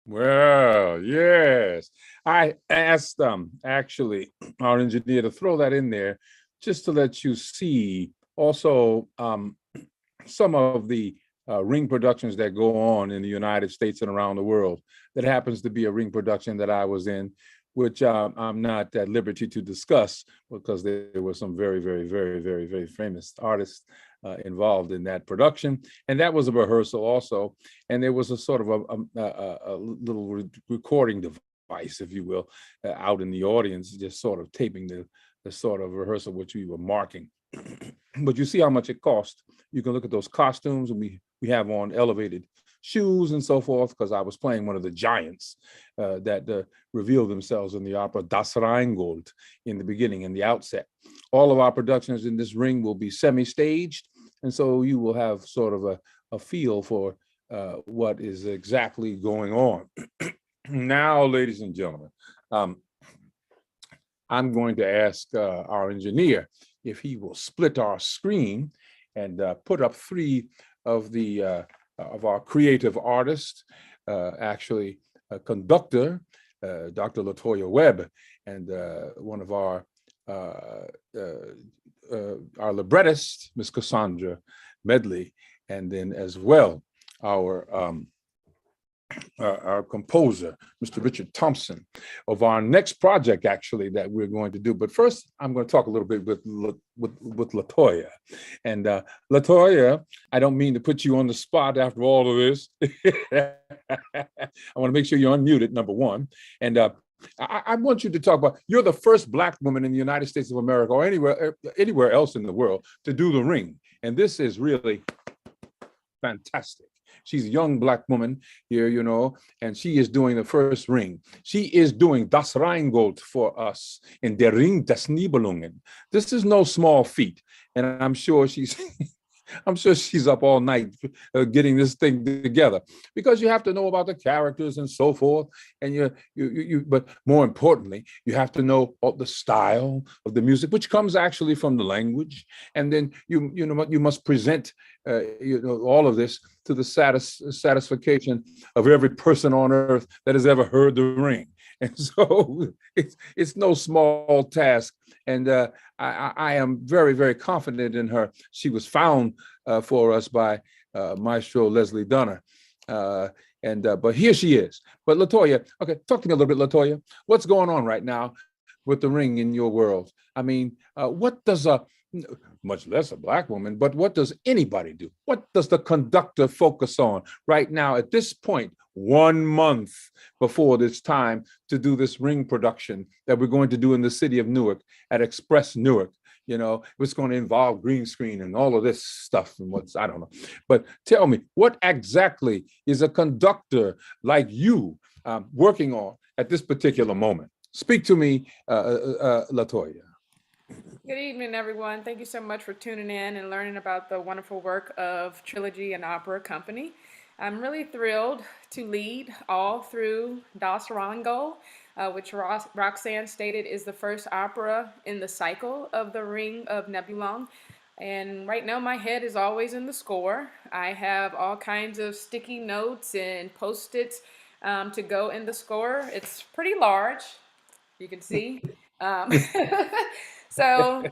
Well, yes. I asked actually our engineer to throw that in there just to let you see also some of the ring productions that go on in the United States and around the world. That happens to be a ring production that I was in, which I'm not at liberty to discuss because there were some very, very, very, very, very famous artists involved in that production. And that was a rehearsal also. And there was a sort of a little recording device, if you will, out in the audience, just sort of taping the sort of rehearsal which we were marking. But you see how much it cost. You can look at those costumes, and we have on elevated shoes and so forth, because I was playing one of the giants that revealed themselves in the opera Das Rheingold in the beginning, in the outset. All of our productions in this ring will be semi-staged, and so you will have sort of a feel for what is exactly going on. Now, ladies and gentlemen, I'm going to ask our engineer if he will split our screen and put up three of our creative artists, actually a conductor, Dr. LaToya Webb, and one of our librettist, Miss Cassandra Medley, and then as well our composer, Mr. Richard Thompson, of our next project, actually, that we're going to do. But first, I'm going to talk a little bit with LaToya. And LaToya, I don't mean to put you on the spot after all of this. I want to make sure you're unmuted, number one. And I want you to talk about, you're the first Black woman in the United States of America or anywhere else in the world to do the ring. And this is really fantastic. She's a young Black woman here, you know, and she is doing the first ring. She is doing Das Rheingold for us in Der Ring des Nibelungen. This is no small feat, and I'm sure she's up all night getting this thing together, because you have to know about the characters and so forth, and but more importantly, you have to know the style of the music, which comes actually from the language, and then you must present all of this to the satisfaction of every person on earth that has ever heard the ring. And so it's no small task. And I am very, very confident in her. She was found for us by Maestro Leslie Dunner. But here she is. But LaToya, okay, talk to me a little bit, LaToya. What's going on right now with the ring in your world? I mean, what does much less a Black woman, but what does anybody do? What does the conductor focus on right now at this point, 1 month before this time to do this ring production that we're going to do in the city of Newark at Express Newark? it's going to involve green screen and all of this stuff and I don't know. But tell me, what exactly is a conductor like you working on at this particular moment? Speak to me, LaToya. Good evening, everyone. Thank you so much for tuning in and learning about the wonderful work of Trilogy and Opera Company. I'm really thrilled to lead all through Das Rheingold, which Roxanne stated is the first opera in the cycle of the Ring of Nebulon. And right now my head is always in the score. I have all kinds of sticky notes and post-its to go in the score. It's pretty large, you can see. So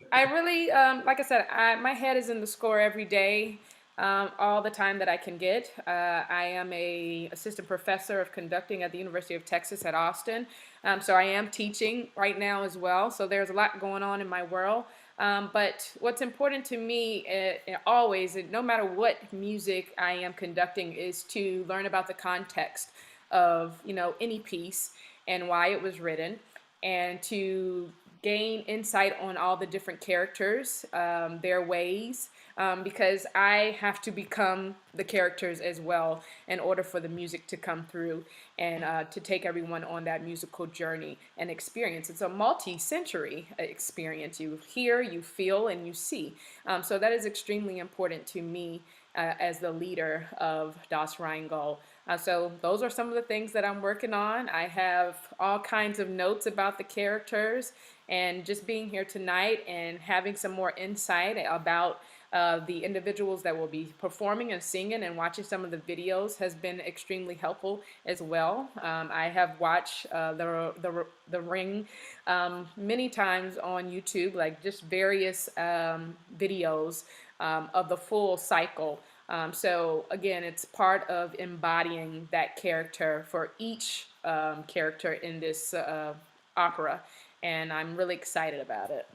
I really, like I said, my head is in the score every day, all the time that I can get. I am a assistant professor of conducting at the University of Texas at Austin. So I am teaching right now as well. So there's a lot going on in my world. But what's important to me always, no matter what music I am conducting, is to learn about the context of, any piece and why it was written, and to gain insight on all the different characters, their ways, because I have to become the characters as well in order for the music to come through and to take everyone on that musical journey and experience. It's a multi-sensory experience. You hear, you feel, and you see. So that is extremely important to me as the leader of Das Rheingold. So those are some of the things that I'm working on. I have all kinds of notes about the characters, and just being here tonight and having some more insight about the individuals that will be performing and singing, and watching some of the videos has been extremely helpful as well. I have watched the Ring many times on YouTube, like just various videos of the full cycle. So again, it's part of embodying that character for each character in this opera, and I'm really excited about it.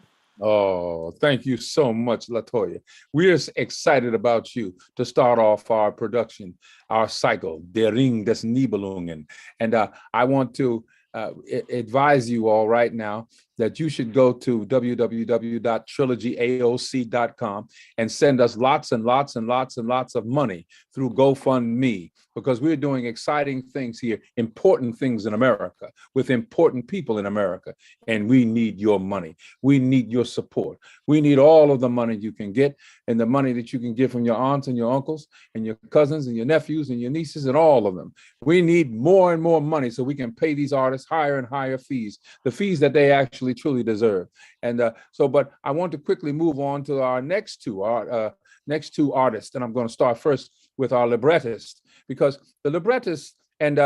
Oh, thank you so much, LaToya. We're excited about you to start off our production, our cycle, Der Ring des Nibelungen. And I want to advise you all right now that you should go to www.trilogyaoc.com and send us lots and lots and lots and lots of money through GoFundMe, because we're doing exciting things here, important things in America, with important people in America, and we need your money. We need your support. We need all of the money you can get, and the money that you can get from your aunts and your uncles and your cousins and your nephews and your nieces and all of them. We need more and more money so we can pay these artists higher and higher fees, the fees that they actually truly deserve. And but I want to quickly move on to our next two artists, and I'm going to start first with our librettist, because the librettist and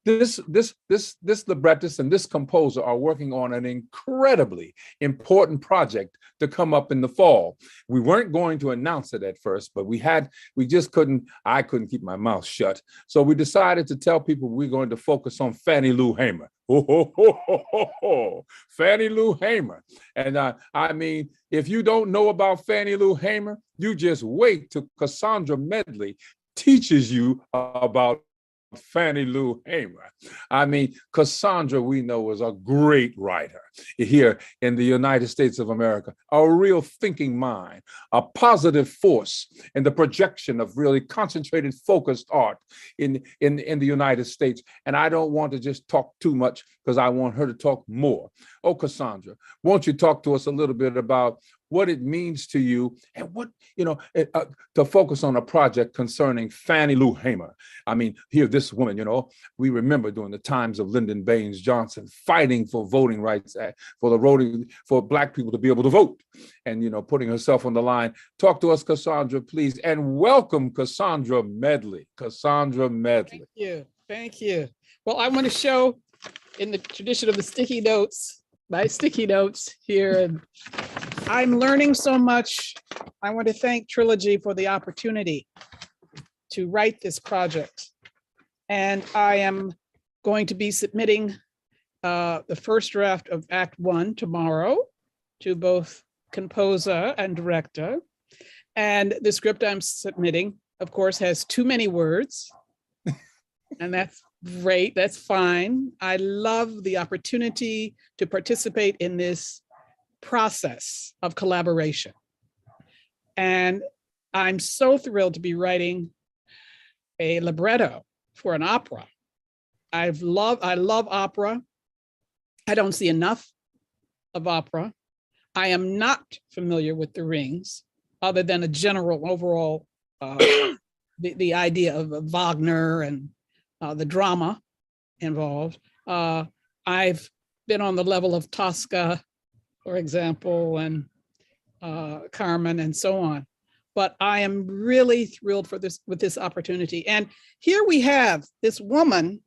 this librettist and this composer are working on an incredibly important project to come up in the fall. We weren't going to announce it at first, but I couldn't keep my mouth shut. So we decided to tell people we're going to focus on Fannie Lou Hamer. Fannie Lou Hamer. And I mean, if you don't know about Fannie Lou Hamer, you just wait till Cassandra Medley teaches you about Fannie Lou Hamer. I mean, Cassandra, we know, is a great writer here in the United States of America, a real thinking mind, a positive force in the projection of really concentrated, focused art in the United States. And I don't want to just talk too much, because I want her to talk more. Oh, Cassandra, won't you talk to us a little bit about what it means to you, and what, to focus on a project concerning Fannie Lou Hamer. I mean, here, this woman, we remember during the times of Lyndon Baines Johnson fighting for voting rights, for Black people to be able to vote, and, putting herself on the line. Talk to us, Cassandra, please, and welcome Cassandra Medley. Cassandra Medley. Thank you. Well, I want to show, in the tradition of the sticky notes, my sticky notes here, and I'm learning so much. I want to thank Trilogy for the opportunity to write this project. And I am going to be submitting the first draft of Act 1 tomorrow to both composer and director. And the script I'm submitting, of course, has too many words. And that's great, that's fine. I love the opportunity to participate in this process of collaboration. And I'm so thrilled to be writing a libretto for an opera. I love opera. I don't see enough of opera. I am not familiar with the rings, other than a general overall, the idea of Wagner and the drama involved. I've been on the level of Tosca, for example, and Carmen and so on. But I am really thrilled with this opportunity. And here we have this woman.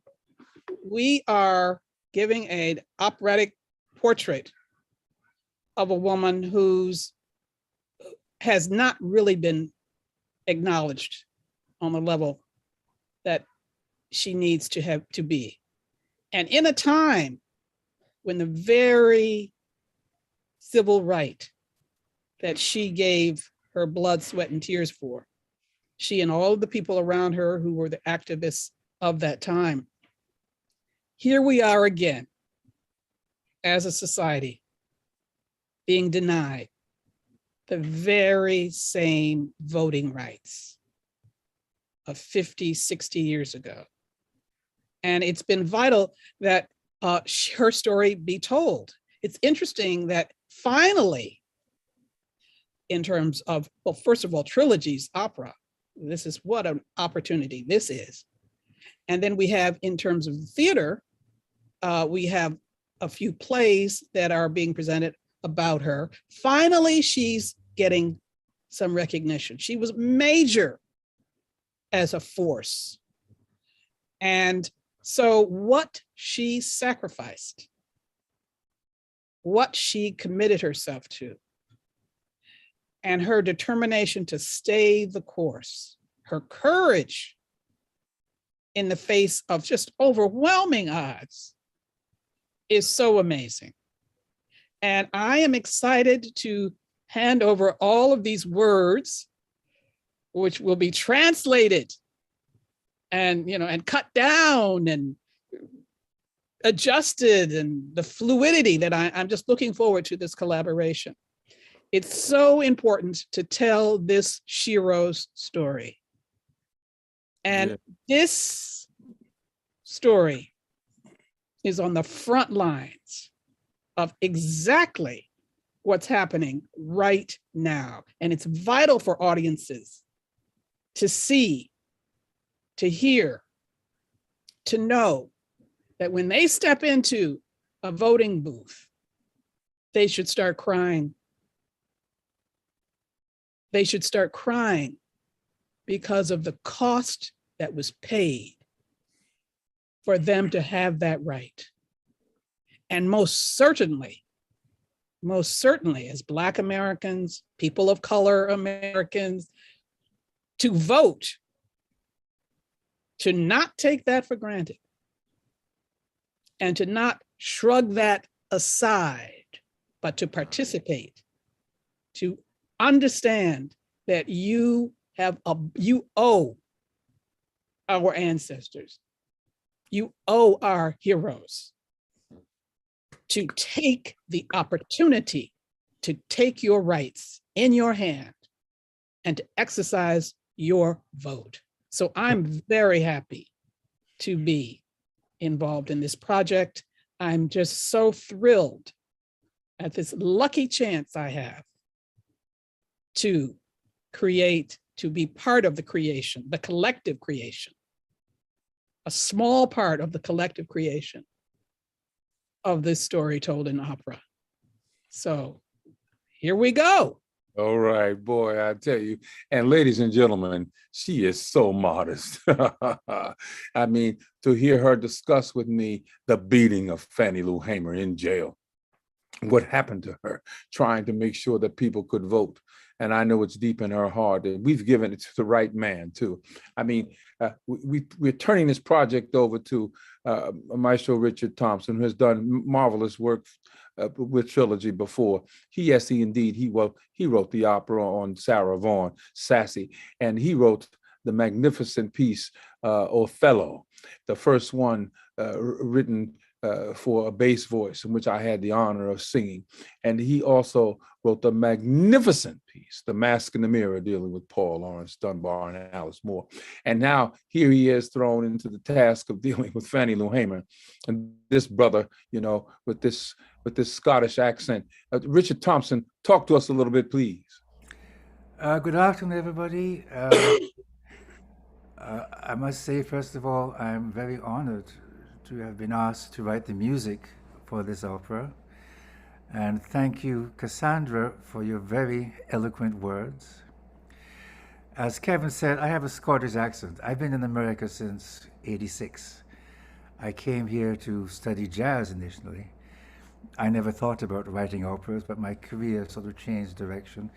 We are giving an operatic portrait of a woman who's has not really been acknowledged on the level that she needs to have to be. And in a time when the very civil right that she gave her blood, sweat, and tears for, she and all of the people around her who were the activists of that time, here we are again as a society being denied the very same voting rights of 50, 60 years ago. And it's been vital that her story be told. It's interesting that finally, in terms of, well, first of all, Trilogy's opera, this is what an opportunity this is. And then we have, in terms of theater, we have a few plays that are being presented about her. Finally, she's getting some recognition. She was major as a force. And so what she sacrificed, what she committed herself to, and her determination to stay the course, her courage in the face of just overwhelming odds is so amazing. And I am excited to hand over all of these words, which will be translated and, and cut down and adjusted, and the fluidity that I'm just looking forward to this collaboration. It's so important to tell this Shiro's story. And this story is on the front lines of exactly what's happening right now. And it's vital for audiences to see, to hear, to know that when they step into a voting booth, they should start crying. They should start crying because of the cost that was paid for them to have that right. And most certainly, as Black Americans, people of color Americans, to vote, to not take that for granted, and to not shrug that aside, but to participate, to understand that you owe our ancestors, you owe our heroes, to take the opportunity to take your rights in your hand and to exercise your vote. So I'm very happy to be involved in this project. I'm just so thrilled at this lucky chance I have to create, to be part of the creation, the collective creation, a small part of the collective creation of this story told in opera. So here we go. All right, boy, I tell you. And ladies and gentlemen, she is so modest. I mean, to hear her discuss with me the beating of Fannie Lou Hamer in jail, what happened to her, trying to make sure that people could vote. And I know it's deep in her heart that we've given it to the right man too. I mean, we're turning this project over to Maestro Richard Thompson, who has done marvelous work with Trilogy before. He wrote the opera on Sarah Vaughan, Sassy, and he wrote the magnificent piece, Othello, the first one written for a bass voice, in which I had the honor of singing. And he also wrote the magnificent piece, The Mask in the Mirror, dealing with Paul Laurence Dunbar and Alice Moore. And now here he is thrown into the task of dealing with Fannie Lou Hamer. And this brother, with this Scottish accent. Richard Thompson, talk to us a little bit, please. Good afternoon, everybody. I must say, first of all, I'm very honored to have been asked to write the music for this opera. And thank you, Cassandra, for your very eloquent words. As Kevin said, I have a Scottish accent. I've been in America since '86. I came here to study jazz initially. I never thought about writing operas, but my career sort of changed direction.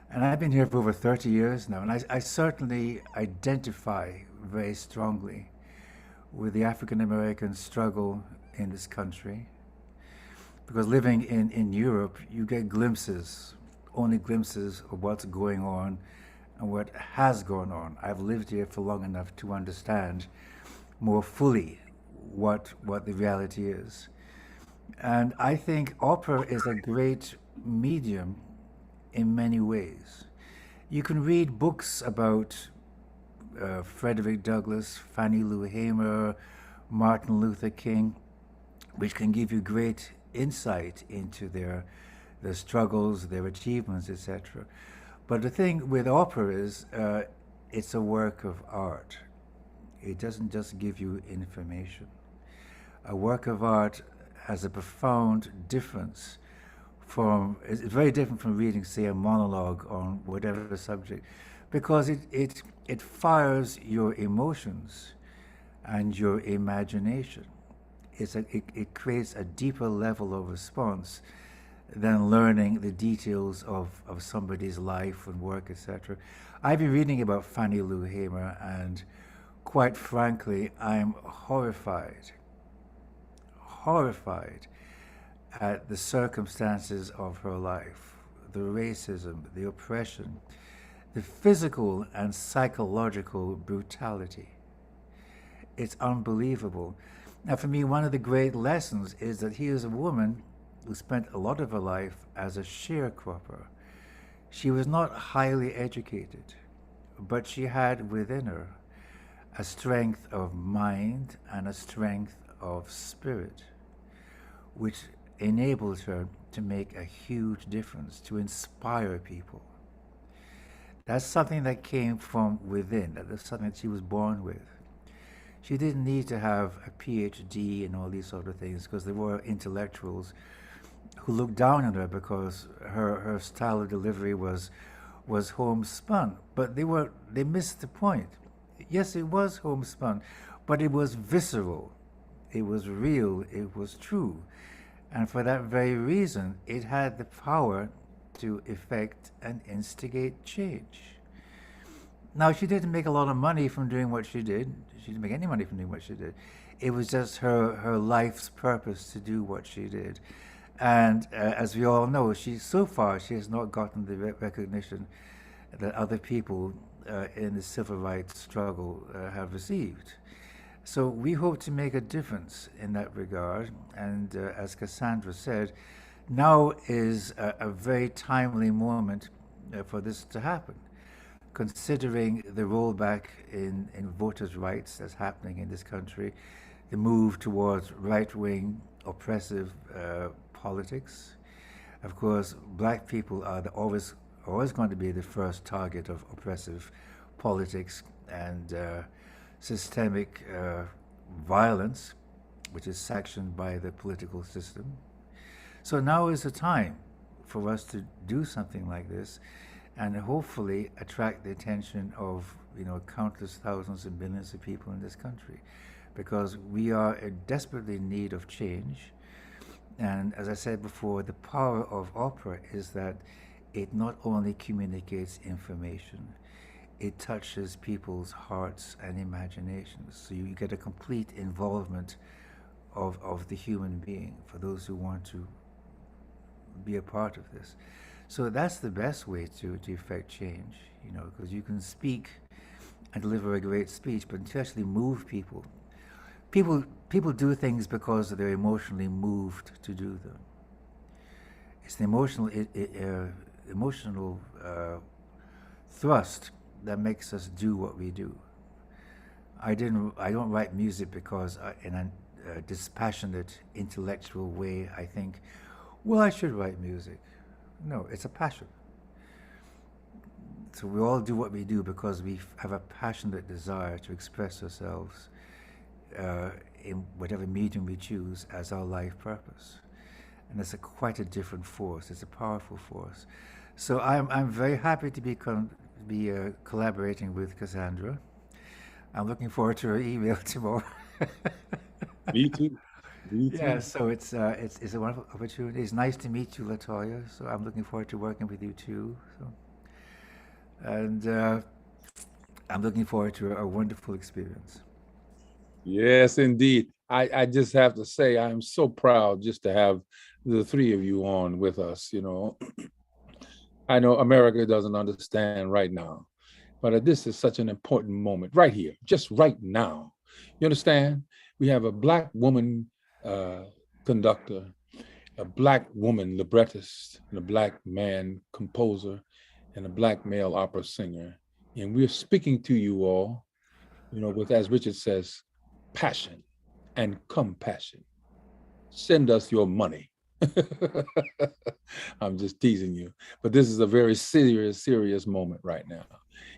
And I've been here for over 30 years now, and I certainly identify very strongly with the African-American struggle in this country. Because living in Europe, you get only glimpses of what's going on and what has gone on. I've lived here for long enough to understand more fully what the reality is. And I think opera is a great medium in many ways. You can read books about Frederick Douglass, Fannie Lou Hamer, Martin Luther King, which can give you great insight into their struggles, their achievements, etc. But the thing with opera is it's a work of art. It doesn't just give you information. A work of art has a profound difference it's very different from reading, say, a monologue on whatever subject, because it fires your emotions and your imagination. It creates a deeper level of response than learning the details of somebody's life and work, etc. I've been reading about Fannie Lou Hamer, and quite frankly, I'm horrified at the circumstances of her life, the racism, the oppression, the physical and psychological brutality. It's unbelievable. Now, for me, one of the great lessons is that here is a woman who spent a lot of her life as a sharecropper. She was not highly educated, but she had within her a strength of mind and a strength of spirit, which enabled her to make a huge difference, to inspire people. That's something that came from within. That's something that she was born with. She didn't need to have a PhD and all these sort of things, because there were intellectuals who looked down on her because her style of delivery was homespun. But they missed the point. Yes, it was homespun, but it was visceral. It was real. It was true. And for that very reason, it had the power to effect and instigate change. Now, she didn't make a lot of money from doing what she did. She didn't make any money from doing what she did. It was just her life's purpose to do what she did. And as we all know, so far she has not gotten the recognition that other people in the civil rights struggle have received. So we hope to make a difference in that regard. And as Cassandra said, now is a very timely moment for this to happen, considering the rollback in voters' rights that's happening in this country, the move towards right-wing oppressive politics. Of course, black people are always going to be the first target of oppressive politics and systemic violence, which is sanctioned by the political system. So now is the time for us to do something like this and hopefully attract the attention of countless thousands and millions of people in this country, because we are desperately in need of change. And as I said before, the power of opera is that it not only communicates information, it touches people's hearts and imaginations. So you get a complete involvement of the human being for those who want to be a part of this. So that's the best way to effect change, because you can speak and deliver a great speech, but to actually move people People do things because they're emotionally moved to do them. It's the emotional thrust that makes us do what we do. I don't write music because in a dispassionate intellectual way I think, well, I should write music. No, it's a passion. So we all do what we do because we have a passionate desire to express ourselves in whatever medium we choose as our life purpose. And it's quite a different force. It's a powerful force. So I'm very happy to be collaborating with Cassandra. I'm looking forward to her email tomorrow. Me too. Me too. Yeah, so it's a wonderful opportunity. It's nice to meet you, Latoya. So I'm looking forward to working with you too. So, and I'm looking forward to a wonderful experience. Yes, indeed. I just have to say, I'm so proud just to have the three of you on with us. You know, I know America doesn't understand right now, but this is such an important moment right here, just right now. You understand? We have a Black woman conductor, a Black woman librettist, and a Black man composer, and a Black male opera singer. And we're speaking to you all, you know, with, as Richard says, passion and compassion. Send us your money. I'm just teasing you, but this is a very serious moment right now.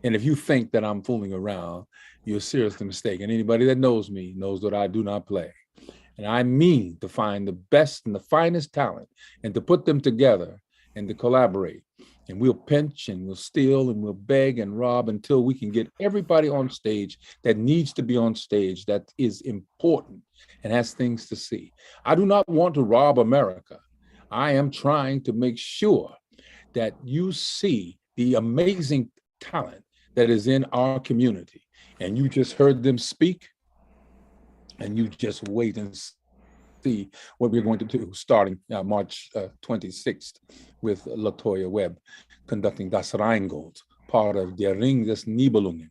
And if you think that I'm fooling around, you're seriously mistaken. Anybody that knows me knows that I do not play. And I mean to find the best and the finest talent and to put them together and to collaborate. And we'll pinch and we'll steal and we'll beg and rob until we can get everybody on stage that needs to be on stage, that is important and has things to see. I do not want to rob America. I am trying to make sure that you see the amazing talent that is in our community. And you just heard them speak, and you just wait and see what we're going to do starting March 26th with Latoya Webb conducting Das Rheingold, part of Der Ring des Nibelungen.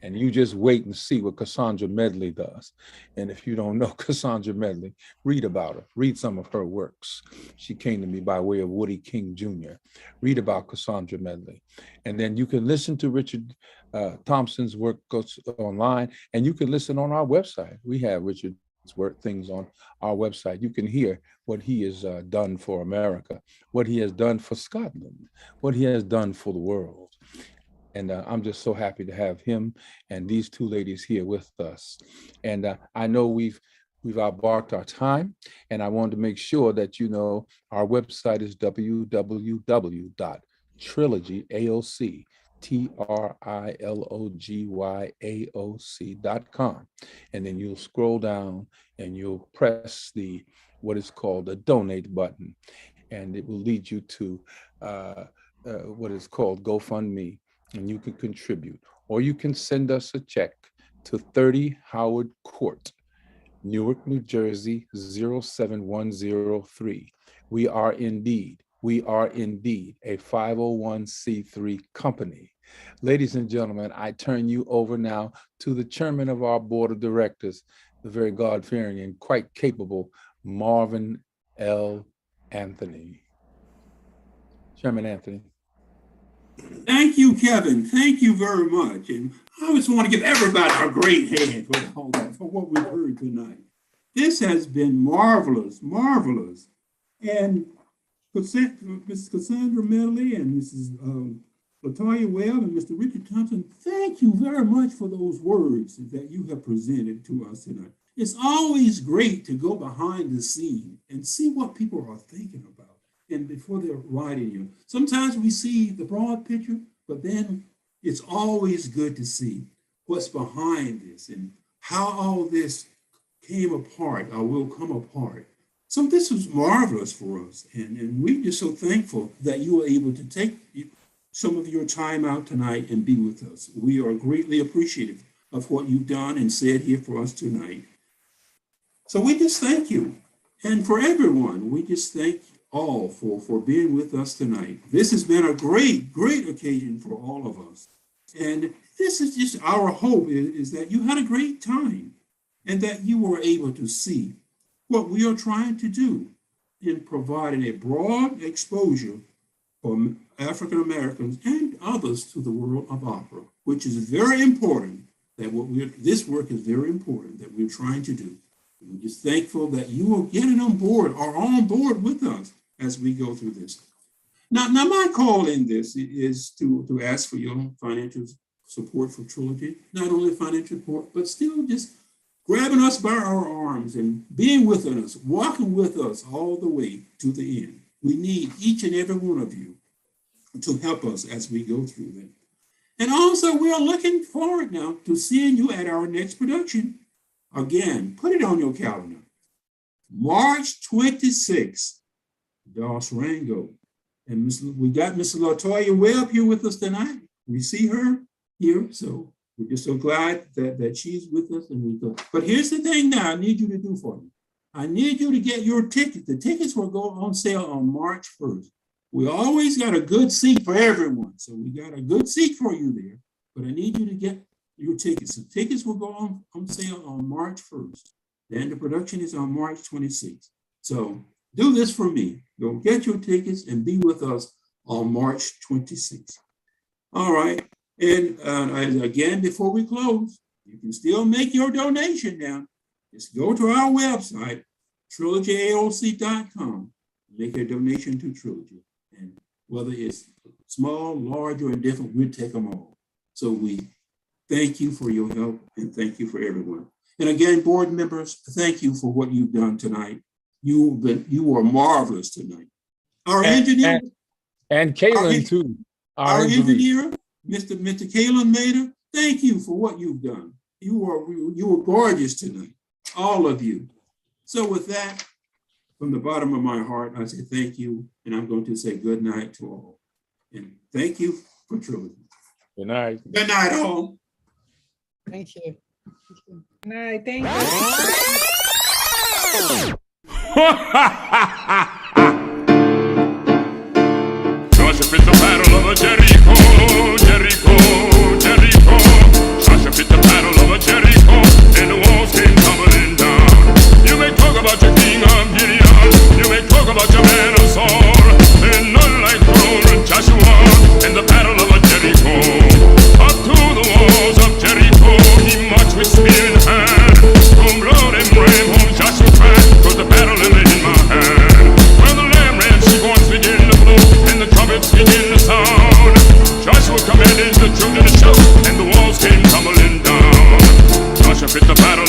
And you just wait and see what Cassandra Medley does. And if you don't know Cassandra Medley, read about her, read some of her works. She came to me by way of Woody King Jr. Read about Cassandra Medley. And then you can listen to Richard Thompson's work goes online, and you can listen on our website. We have Richard's work things on our website. You can hear what he has done for America, what he has done for Scotland, what he has done for the world. And I'm just so happy to have him and these two ladies here with us. And I know we've outbarked our time, and I wanted to make sure that you know our website is www.trilogy.com. TRILOGYAOC.com. And then you'll scroll down and you'll press what is called a donate button. And it will lead you to what is called GoFundMe. And you can contribute, or you can send us a check to 30 Howard Court, Newark, New Jersey, 07103. We are indeed a 501c3 company. Ladies and gentlemen, I turn you over now to the chairman of our board of directors, the very God-fearing and quite capable Marvin L. Anthony. Chairman Anthony. Thank you, Kevin. Thank you very much. And I just want to give everybody a great hand for what we've heard tonight. This has been marvelous, marvelous. And Ms. Cassandra Medley and Mrs. Latoya Webb and Mr. Richard Thompson, thank you very much for those words that you have presented to us tonight. It's always great to go behind the scene and see what people are thinking about and before they're writing you. Sometimes we see the broad picture, but then it's always good to see what's behind this and how all this came apart or will come apart. So this was marvelous for us. And we're just so thankful that you were able to take some of your time out tonight and be with us. We are greatly appreciative of what you've done and said here for us tonight. So we just thank you. And for everyone, we just thank all for being with us tonight. This has been a great, great occasion for all of us. And this is just our hope is that you had a great time. and that you were able to see what we are trying to do in providing a broad exposure for African Americans and others to the world of opera, which is very important. This work is very important that we're trying to do. We're just thankful that you are getting on board or on board with us as we go through this. Now my call in this is to ask for your financial support for Trilogy, not only financial support, but still just grabbing us by our arms and being with us, walking with us all the way to the end. We need each and every one of you to help us as we go through that. And also, we are looking forward now to seeing you at our next production. Again, put it on your calendar. March 26th, Dos Rango. And we got Miss Latoya Webb here with us tonight. We see her here, so we're just so glad that she's with us. And we go. But here's the thing now I need you to do for me. I need you to get your tickets. The tickets will go on sale on March 1st. We always got a good seat for everyone. So we got a good seat for you there. But I need you to get your tickets. The tickets will go on sale on March 1st. Then the production is on March 26th. So do this for me. Go get your tickets and be with us on March 26th. All right. And again, before we close, you can still make your donation now. Just go to our website, trilogyaoc.com, make a donation to Trilogy. And whether it's small, large, or indifferent, we'll take them all. So we thank you for your help and thank you for everyone. And again, board members, thank you for what you've done tonight. You were marvelous tonight. Our engineer. And Kaylin too. Our engineer, Mr. Kaylin Mader, thank you for what you've done. You were gorgeous tonight, all of you. So with that, from the bottom of my heart, I say thank you, and I'm going to say good night to all. And thank you for Trilogy. Good night. Good night, all. Thank you. Good night. Thank you. Sasha fit the battle of a Jericho, Jericho, Jericho. Sasha fit the battle of a Jericho, and the walls came tumbling down. You may talk about your king of Gideon, you may talk about your man of Saul, and none like Paul, Joshua, in the battle of a Jericho. Up to the walls of Jericho, he marched with spear in hand. From blood and brave home Joshua cried, 'cause the battle is in my hand. When the lamb ran, she horns begin to blow, and the trumpets begin to sound. Joshua commanded the children to shout, and the walls came tumbling down. Joshua fit the battle